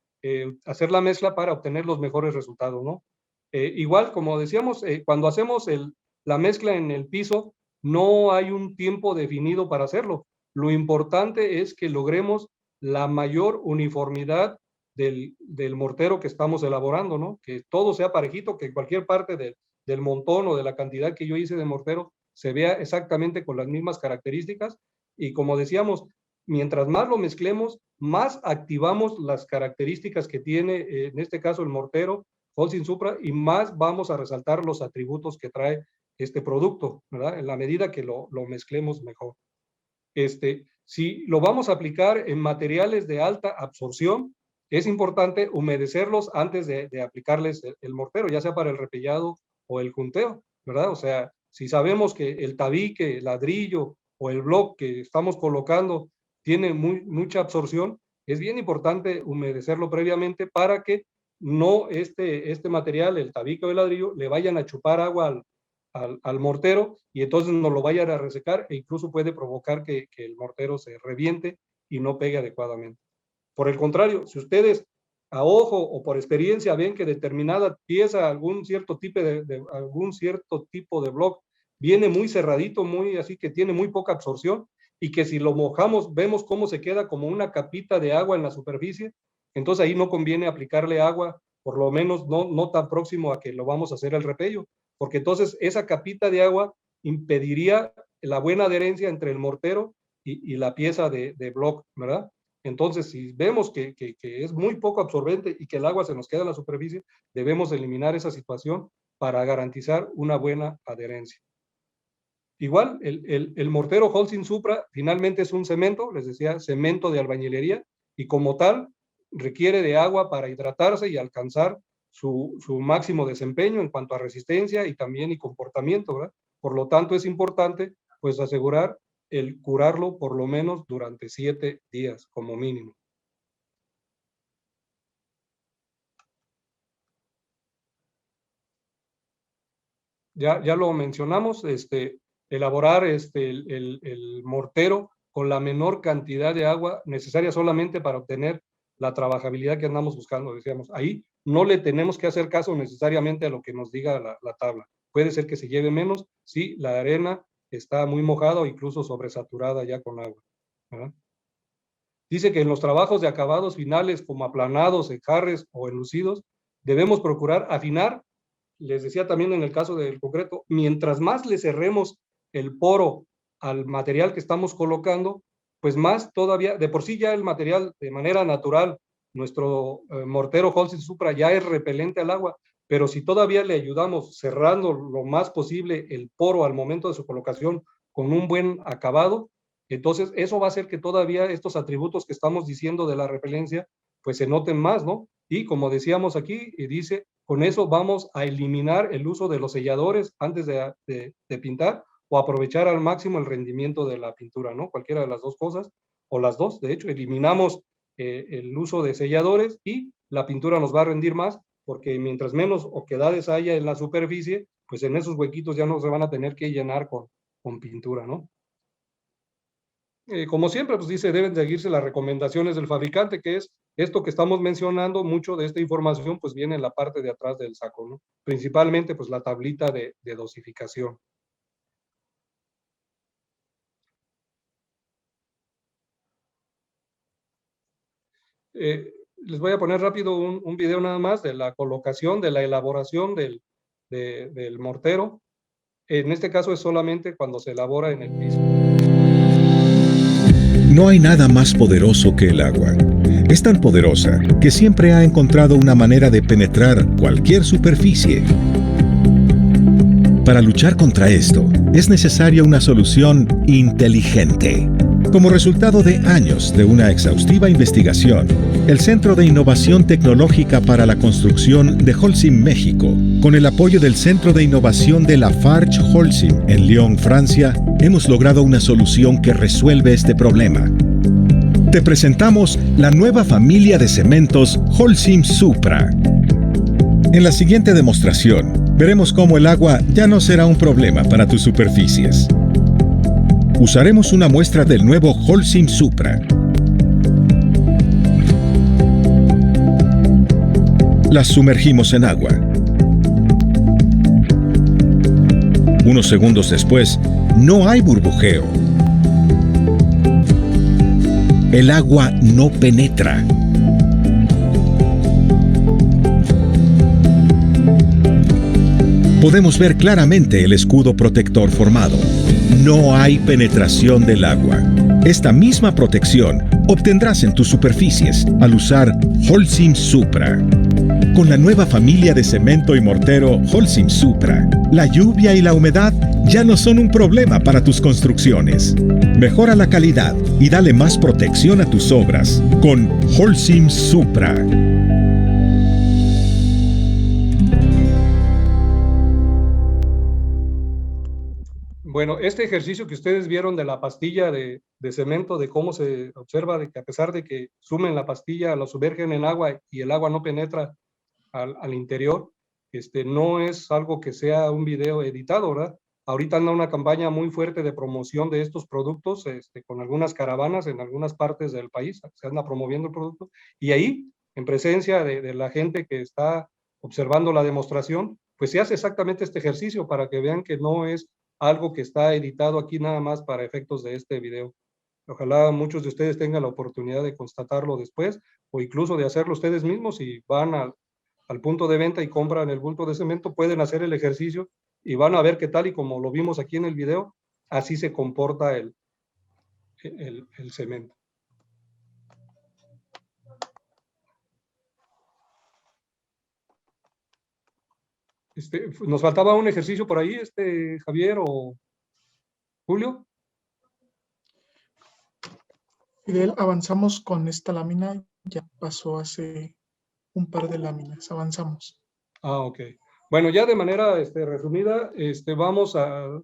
hacer la mezcla para obtener los mejores resultados, ¿no? Igual, como decíamos, cuando hacemos la mezcla en el piso, no hay un tiempo definido para hacerlo. Lo importante es que logremos la mayor uniformidad del mortero que estamos elaborando, ¿no? Que todo sea parejito, que cualquier parte del montón o de la cantidad que yo hice de mortero se vea exactamente con las mismas características. Y como decíamos, mientras más lo mezclemos, más activamos las características que tiene, en este caso, el mortero Holcim Supra, y más vamos a resaltar los atributos que trae este producto, ¿verdad? En la medida que lo mezclemos mejor. Si lo vamos a aplicar en materiales de alta absorción, es importante humedecerlos antes de aplicarles el mortero, ya sea para el repellado o el junteo, ¿verdad? O sea, Si sabemos que el tabique, el ladrillo o el block que estamos colocando tiene mucha absorción, es bien importante humedecerlo previamente para que no este material, el tabique o el ladrillo, le vayan a chupar agua al mortero y entonces no lo vayan a resecar e incluso puede provocar que el mortero se reviente y no pegue adecuadamente. Por el contrario, si ustedes a ojo o por experiencia ven que determinada pieza, algún cierto tipo de block viene muy cerradito, muy así que tiene muy poca absorción y que si lo mojamos vemos cómo se queda como una capita de agua en la superficie, entonces ahí no conviene aplicarle agua, por lo menos no tan próximo a que lo vamos a hacer el repello, porque entonces esa capita de agua impediría la buena adherencia entre el mortero y la pieza de block, ¿verdad? Entonces, si vemos que es muy poco absorbente y que el agua se nos queda en la superficie, debemos eliminar esa situación para garantizar una buena adherencia. Igual, el mortero Holcim Supra finalmente es un cemento, les decía, cemento de albañilería, y como tal requiere de agua para hidratarse y alcanzar su máximo desempeño en cuanto a resistencia y también y comportamiento, ¿verdad? Por lo tanto, es importante pues asegurar el curarlo por lo menos durante 7 días como mínimo. Ya lo mencionamos, elaborar el mortero con la menor cantidad de agua necesaria solamente para obtener la trabajabilidad que andamos buscando, decíamos. Ahí no le tenemos que hacer caso necesariamente a lo que nos diga la tabla. Puede ser que se lleve menos si la arena está muy mojada o incluso sobresaturada ya con agua, ¿verdad? Dice que en los trabajos de acabados finales, como aplanados, enjarres o enlucidos, debemos procurar afinar. Les decía también en el caso del concreto, mientras más le cerremos el poro al material que estamos colocando, pues más todavía, de por sí ya el material de manera natural, nuestro mortero Holcim Supra ya es repelente al agua, pero si todavía le ayudamos cerrando lo más posible el poro al momento de su colocación con un buen acabado, entonces eso va a hacer que todavía estos atributos que estamos diciendo de la repelencia, pues se noten más, ¿no? Y como decíamos aquí, dice, con eso vamos a eliminar el uso de los selladores antes de pintar o aprovechar al máximo el rendimiento de la pintura, ¿no? Cualquiera de las dos cosas, o las dos, de hecho, eliminamos el uso de selladores y la pintura nos va a rendir más porque mientras menos oquedades haya en la superficie, pues en esos huequitos ya no se van a tener que llenar con pintura, ¿no? Como siempre, pues dice, deben seguirse las recomendaciones del fabricante, que es esto que estamos mencionando, mucho de esta información pues viene en la parte de atrás del saco, ¿no? Principalmente pues la tablita de dosificación. Les voy a poner rápido un video nada más de la colocación, de la elaboración del mortero. En este caso es solamente cuando se elabora en el piso. No hay nada más poderoso que el agua. Es tan poderosa que siempre ha encontrado una manera de penetrar cualquier superficie. Para luchar contra esto, es necesaria una solución inteligente. Como resultado de años de una exhaustiva investigación, el Centro de Innovación Tecnológica para la Construcción de Holcim, México, con el apoyo del Centro de Innovación de Lafarge Holcim en Lyon, Francia, hemos logrado una solución que resuelve este problema. Te presentamos la nueva familia de cementos Holcim Supra. En la siguiente demostración, veremos cómo el agua ya no será un problema para tus superficies. Usaremos una muestra del nuevo Holcim Supra. Las sumergimos en agua. Unos segundos después, no hay burbujeo. El agua no penetra. Podemos ver claramente el escudo protector formado. No hay penetración del agua. Esta misma protección obtendrás en tus superficies al usar Holcim Supra. Con la nueva familia de cemento y mortero Holcim Supra, la lluvia y la humedad ya no son un problema para tus construcciones. Mejora la calidad y dale más protección a tus obras con Holcim Supra. Bueno, este ejercicio que ustedes vieron de la pastilla de cemento, de cómo se observa de que a pesar de que sumen la pastilla, lo sumergen en agua y el agua no penetra al interior, no es algo que sea un video editado, ¿verdad? Ahorita anda una campaña muy fuerte de promoción de estos productos, con algunas caravanas en algunas partes del país, se anda promoviendo el producto, y ahí, en presencia de la gente que está observando la demostración, pues se hace exactamente este ejercicio para que vean que no es algo que está editado aquí nada más para efectos de este video. Ojalá muchos de ustedes tengan la oportunidad de constatarlo después o incluso de hacerlo ustedes mismos. Si van al punto de venta y compran el bulto de cemento, pueden hacer el ejercicio y van a ver que tal y como lo vimos aquí en el video, así se comporta el cemento. Nos faltaba un ejercicio por ahí, Javier o Julio. Fidel, avanzamos con esta lámina, ya pasó hace un par de láminas, avanzamos. Ok. Bueno, ya de manera resumida, vamos a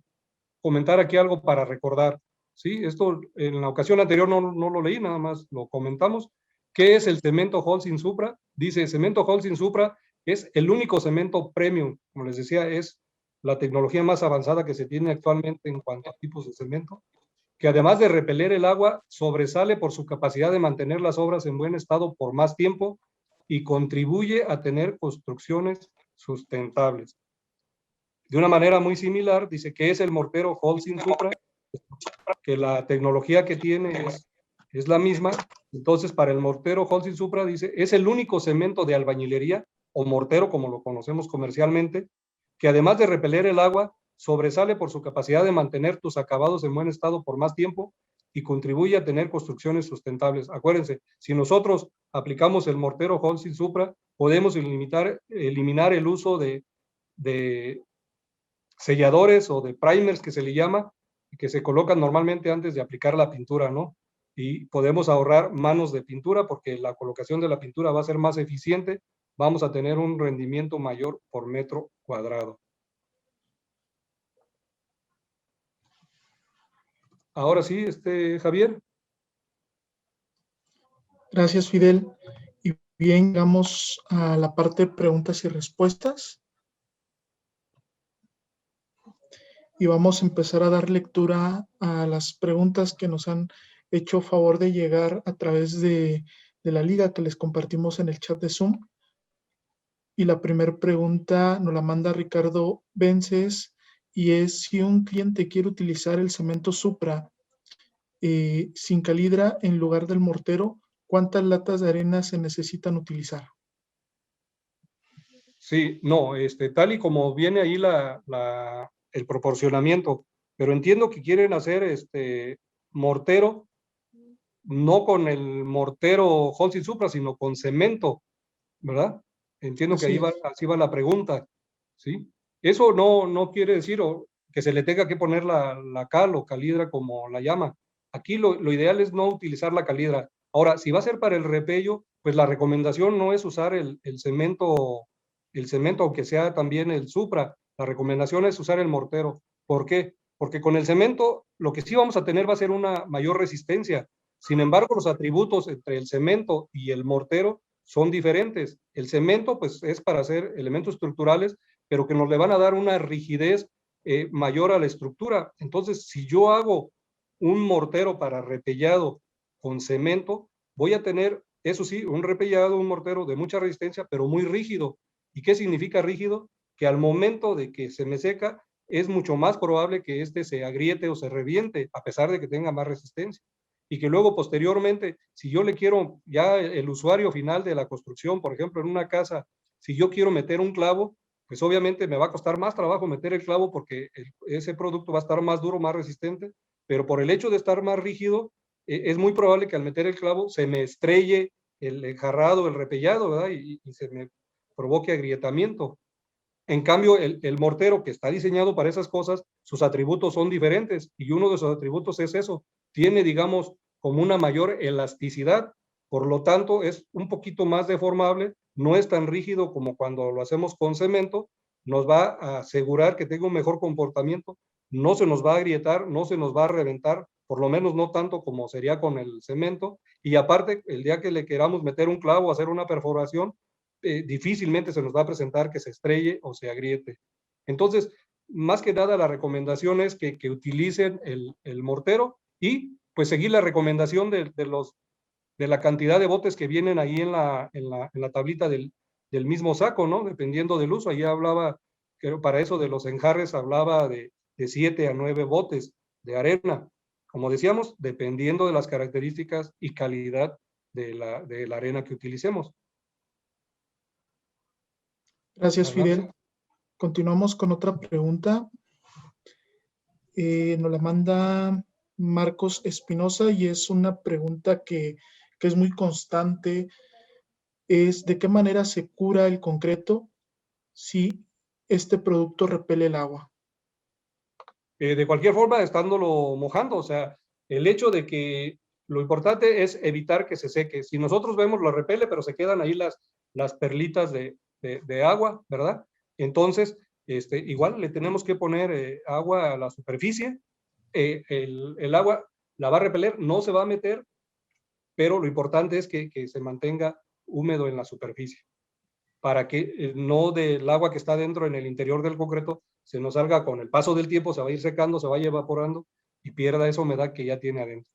comentar aquí algo para recordar. ¿Sí? Esto en la ocasión anterior no lo leí, nada más lo comentamos. ¿Qué es el cemento Holcim Supra? Dice, cemento Holcim Supra es el único cemento premium, como les decía, es la tecnología más avanzada que se tiene actualmente en cuanto a tipos de cemento, que además de repeler el agua, sobresale por su capacidad de mantener las obras en buen estado por más tiempo y contribuye a tener construcciones sustentables. De una manera muy similar, dice que es el mortero Holcim Supra, que la tecnología que tiene es la misma. Entonces, para el mortero Holcim Supra, dice, es el único cemento de albañilería o mortero, como lo conocemos comercialmente, que además de repeler el agua, sobresale por su capacidad de mantener tus acabados en buen estado por más tiempo y contribuye a tener construcciones sustentables. Acuérdense, si nosotros aplicamos el mortero Holcim Supra, podemos eliminar el uso de selladores o de primers que se le llama, que se colocan normalmente antes de aplicar la pintura, ¿no? Y podemos ahorrar manos de pintura porque la colocación de la pintura va a ser más eficiente, vamos a tener un rendimiento mayor por metro cuadrado. Ahora sí, Javier. Gracias, Fidel. Y bien, vamos a la parte de preguntas y respuestas. Y vamos a empezar a dar lectura a las preguntas que nos han hecho favor de llegar a través de la liga que les compartimos en el chat de Zoom. Y la primera pregunta nos la manda Ricardo Vences y es si un cliente quiere utilizar el cemento Supra sin calidra en lugar del mortero, ¿cuántas latas de arena se necesitan utilizar? Sí, no, tal y como viene ahí el proporcionamiento, pero entiendo que quieren hacer mortero, no con el mortero Holcim Supra, sino con cemento, ¿verdad? Entiendo que así va la pregunta, ¿sí? Eso no quiere decir que se le tenga que poner la cal o calidra como la llama. Aquí lo ideal es no utilizar la calidra. Ahora, si va a ser para el repello, pues la recomendación no es usar el cemento, aunque sea también el Supra. La recomendación es usar el mortero. ¿Por qué? Porque con el cemento lo que sí vamos a tener va a ser una mayor resistencia. Sin embargo, los atributos entre el cemento y el mortero son diferentes. El cemento, pues, es para hacer elementos estructurales, pero que nos le van a dar una rigidez mayor a la estructura. Entonces, si yo hago un mortero para repellado con cemento, voy a tener, eso sí, un repellado, un mortero de mucha resistencia, pero muy rígido. ¿Y qué significa rígido? Que al momento de que se me seca, es mucho más probable que se agriete o se reviente, a pesar de que tenga más resistencia. Y que luego posteriormente, si yo le quiero, ya el usuario final de la construcción, por ejemplo, en una casa, si yo quiero meter un clavo, pues obviamente me va a costar más trabajo meter el clavo porque ese producto va a estar más duro, más resistente, pero por el hecho de estar más rígido, es muy probable que al meter el clavo se me estrelle el enjarrado, el repellado, ¿verdad? Y se me provoque agrietamiento. En cambio, el mortero que está diseñado para esas cosas, sus atributos son diferentes y uno de sus atributos es eso. Tiene, digamos, como una mayor elasticidad, por lo tanto es un poquito más deformable, no es tan rígido como cuando lo hacemos con cemento, nos va a asegurar que tenga un mejor comportamiento no se nos va a agrietar, no se nos va a reventar, por lo menos no tanto como sería con el cemento, y aparte, el día que le queramos meter un clavo, hacer una perforación, difícilmente se nos va a presentar que se estrelle o se agriete. Entonces, más que nada, la recomendación es que utilicen el mortero y pues seguir la recomendación de la cantidad de botes que vienen ahí en la tablita del mismo saco, ¿no? Dependiendo del uso. Ahí hablaba, creo, para eso de los enjarres, hablaba de 7 a 9 botes de arena. Como decíamos, dependiendo de las características y calidad de la arena que utilicemos. Gracias, Adelante. Fidel. Continuamos con otra pregunta. Nos la manda Marcos Espinosa y es una pregunta que es muy constante. Es ¿de qué manera se cura el concreto si este producto repele el agua? De cualquier forma, estándolo mojando, o sea, el hecho de que lo importante es evitar que se seque. Si nosotros vemos, lo repele, pero se quedan ahí las perlitas de agua, ¿verdad? Entonces, igual le tenemos que poner agua a la superficie. El agua la va a repeler, no se va a meter, pero lo importante es que se mantenga húmedo en la superficie, para que no del agua que está dentro en el interior del concreto se nos salga con el paso del tiempo, se va a ir secando, se vaya evaporando y pierda esa humedad que ya tiene adentro.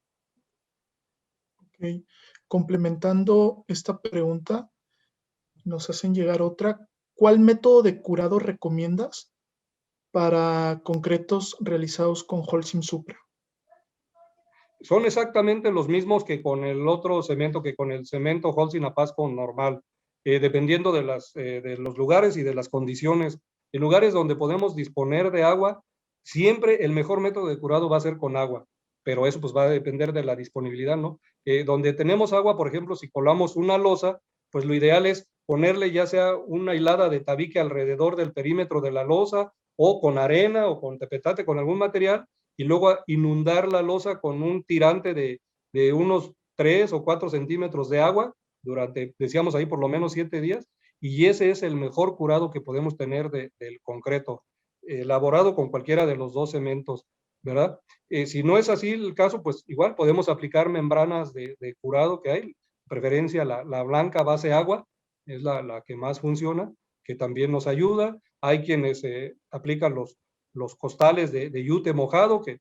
Okay. Complementando esta pregunta, nos hacen llegar otra. ¿Cuál método de curado recomiendas para concretos realizados con Holcim Supra? Son exactamente los mismos que con el otro cemento, que con el cemento Holcim Apasco normal, dependiendo de los lugares y de las condiciones. En lugares donde podemos disponer de agua, siempre el mejor método de curado va a ser con agua, pero eso pues va a depender de la disponibilidad, ¿no? Donde tenemos agua, por ejemplo, si colamos una losa, pues lo ideal es ponerle ya sea una hilada de tabique alrededor del perímetro de la losa, o con arena o con tepetate, con algún material, y luego inundar la losa con un tirante de unos 3 o 4 centímetros de agua durante, decíamos ahí, por lo menos 7 días, y ese es el mejor curado que podemos tener del concreto, elaborado con cualquiera de los dos cementos, ¿verdad? Si no es así el caso, pues igual podemos aplicar membranas de curado que hay, preferencia la blanca base agua, es la que más funciona, que también nos ayuda. Hay quienes aplican los costales de yute mojado, que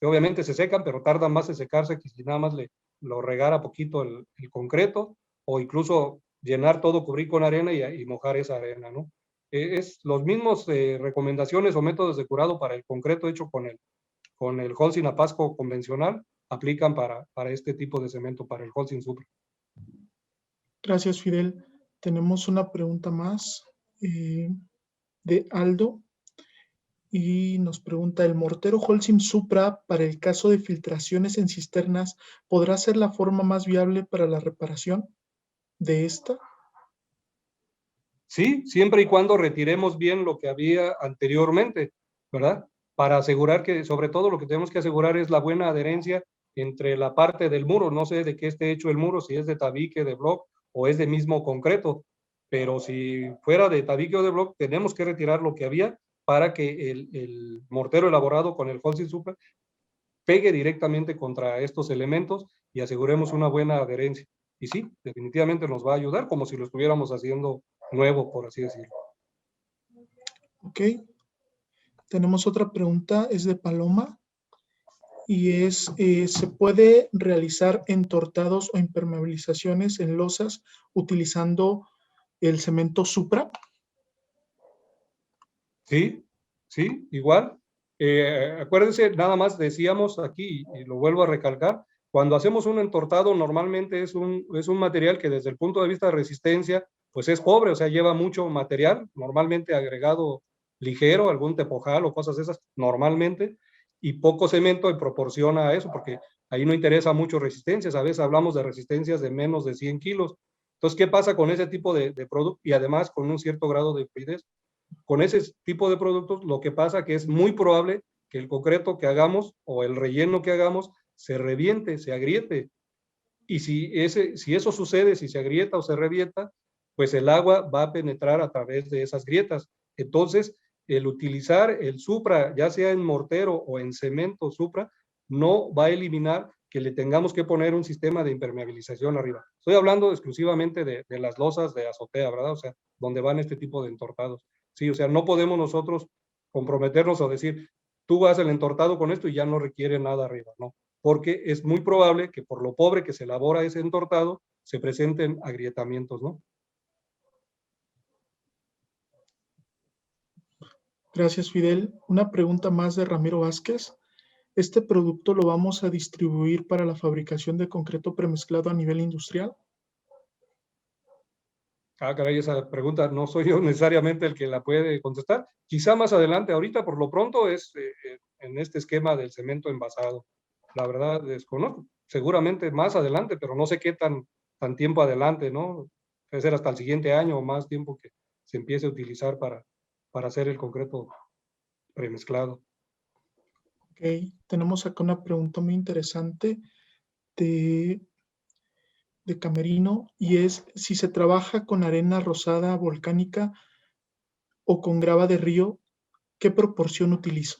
obviamente se secan, pero tardan más en secarse que si nada más lo regara poquito el concreto, o incluso llenar todo, cubrir con arena y mojar esa arena, ¿no? Es los mismos recomendaciones o métodos de curado para el concreto hecho con el Holcim Apasco convencional, aplican para este tipo de cemento, para el Holcim Supra. Gracias, Fidel. Tenemos una pregunta más de Aldo y nos pregunta, ¿el mortero Holcim Supra para el caso de filtraciones en cisternas podrá ser la forma más viable para la reparación de esta? Sí, siempre y cuando retiremos bien lo que había anteriormente, ¿verdad? Para asegurar que, sobre todo, lo que tenemos que asegurar es la buena adherencia entre la parte del muro. No sé de qué esté hecho el muro, si es de tabique, de bloc o es de mismo concreto, pero si fuera de tabique o de bloc, tenemos que retirar lo que había para que el mortero elaborado con el Holcim Supra pegue directamente contra estos elementos y aseguremos una buena adherencia. Y sí, definitivamente nos va a ayudar, como si lo estuviéramos haciendo nuevo, por así decirlo. Ok. Tenemos otra pregunta, es de Paloma, y es, ¿se puede realizar entortados o impermeabilizaciones en losas utilizando el cemento Supra? Sí, sí, igual. Acuérdense, nada más decíamos aquí, y lo vuelvo a recalcar, cuando hacemos un entortado normalmente es un material que desde el punto de vista de resistencia, pues es pobre, o sea, lleva mucho material, normalmente agregado ligero, algún tepojal o cosas esas, normalmente, y poco cemento en proporción a eso, porque ahí no interesa mucho resistencias, a veces hablamos de resistencias de menos de 100 kilos. Entonces, ¿qué pasa con ese tipo de producto? Y además con un cierto grado de fluidez. Con ese tipo de productos, lo que pasa que es muy probable que el concreto que hagamos o el relleno que hagamos se reviente, se agriete. Y si eso sucede, si se agrieta o se revienta, pues el agua va a penetrar a través de esas grietas. Entonces, el utilizar el supra, ya sea en mortero o en cemento supra, no va a eliminar que le tengamos que poner un sistema de impermeabilización arriba. Estoy hablando exclusivamente de las losas de azotea, ¿verdad? O sea, donde van este tipo de entortados. Sí, o sea, no podemos nosotros comprometernos a decir, tú haces el entortado con esto y ya no requiere nada arriba, ¿no? Porque es muy probable que por lo pobre que se elabora ese entortado, se presenten agrietamientos, ¿no? Gracias, Fidel. Una pregunta más de Ramiro Vázquez. ¿Este producto lo vamos a distribuir para la fabricación de concreto premezclado a nivel industrial? Ah, caray, esa pregunta no soy yo necesariamente el que la puede contestar. Quizá más adelante, ahorita por lo pronto es en este esquema del cemento envasado. La verdad desconozco. Seguramente más adelante, pero no sé qué tan tiempo adelante, ¿no? Puede ser hasta el siguiente año o más tiempo que se empiece a utilizar para hacer el concreto premezclado. Ok, tenemos acá una pregunta muy interesante de, de Camerino y es si se trabaja con arena rosada volcánica o con grava de río, ¿qué proporción utilizo?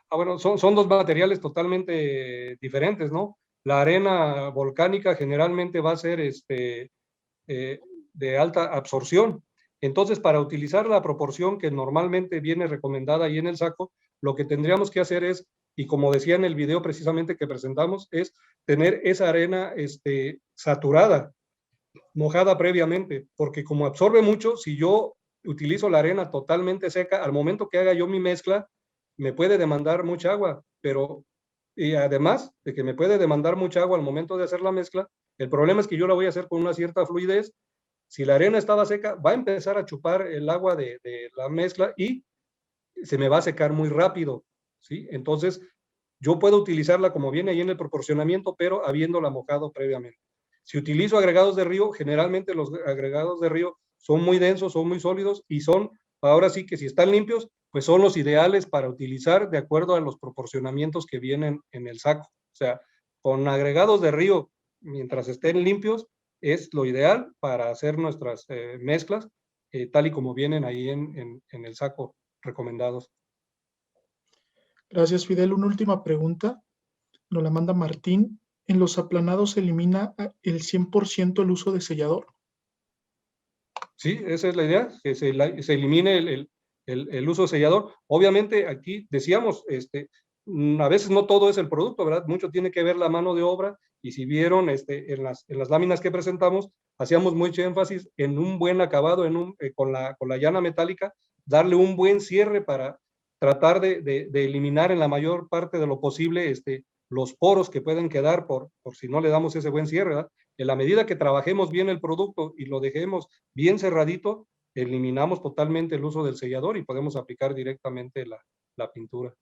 Ah, bueno, son dos materiales totalmente diferentes, ¿no? La arena volcánica generalmente va a ser de alta absorción. Entonces, para utilizar la proporción que normalmente viene recomendada ahí en el saco, lo que tendríamos que hacer es, y como decía en el video precisamente que presentamos, es tener esa arena saturada, mojada previamente, porque como absorbe mucho, si yo utilizo la arena totalmente seca, al momento que haga yo mi mezcla, me puede demandar mucha agua, pero y además de que me puede demandar mucha agua al momento de hacer la mezcla, el problema es que yo la voy a hacer con una cierta fluidez. Si la arena estaba seca, va a empezar a chupar el agua de la mezcla y se me va a secar muy rápido, ¿sí? Entonces, yo puedo utilizarla como viene ahí en el proporcionamiento, pero habiéndola mojado previamente. Si utilizo agregados de río, generalmente los agregados de río son muy densos, son muy sólidos y son, ahora sí que si están limpios, pues son los ideales para utilizar de acuerdo a los proporcionamientos que vienen en el saco. O sea, con agregados de río, mientras estén limpios, es lo ideal para hacer nuestras mezclas, tal y como vienen ahí en el saco recomendados. Gracias, Fidel. Una última pregunta, nos la manda Martín. ¿En los aplanados se elimina el 100% el uso de sellador? Sí, esa es la idea, que se elimine el uso de sellador. Obviamente aquí decíamos, a veces no todo es el producto, ¿verdad? Mucho tiene que ver la mano de obra y si vieron en las láminas que presentamos, hacíamos mucho énfasis en un buen acabado, con la llana metálica, darle un buen cierre para tratar de eliminar en la mayor parte de lo posible los poros que pueden quedar por si no le damos ese buen cierre, ¿verdad? En la medida que trabajemos bien el producto y lo dejemos bien cerradito, eliminamos totalmente el uso del sellador y podemos aplicar directamente la pintura.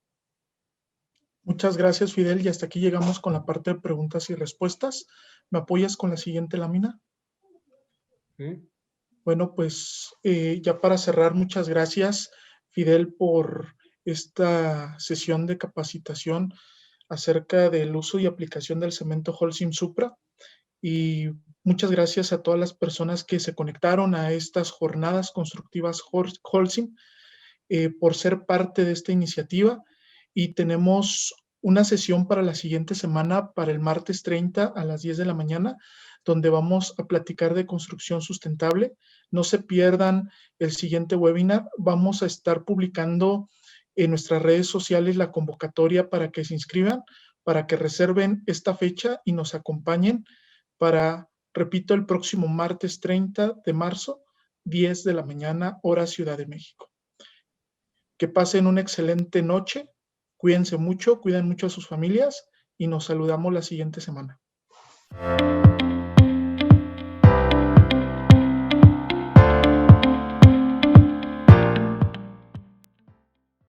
Muchas gracias, Fidel. Y hasta aquí llegamos con la parte de preguntas y respuestas. ¿Me apoyas con la siguiente lámina? ¿Sí? Bueno, pues ya para cerrar, muchas gracias, Fidel, por esta sesión de capacitación acerca del uso y aplicación del cemento Holcim Supra. Y muchas gracias a todas las personas que se conectaron a estas jornadas constructivas Holcim por ser parte de esta iniciativa. Y tenemos una sesión para la siguiente semana, para el martes 30 a las 10 de la mañana, donde vamos a platicar de construcción sustentable. No se pierdan el siguiente webinar. Vamos a estar publicando en nuestras redes sociales la convocatoria para que se inscriban, para que reserven esta fecha y nos acompañen para, repito, el próximo martes 30 de marzo, 10 de la mañana, hora Ciudad de México. Que pasen una excelente noche, cuídense mucho, cuiden mucho a sus familias y nos saludamos la siguiente semana.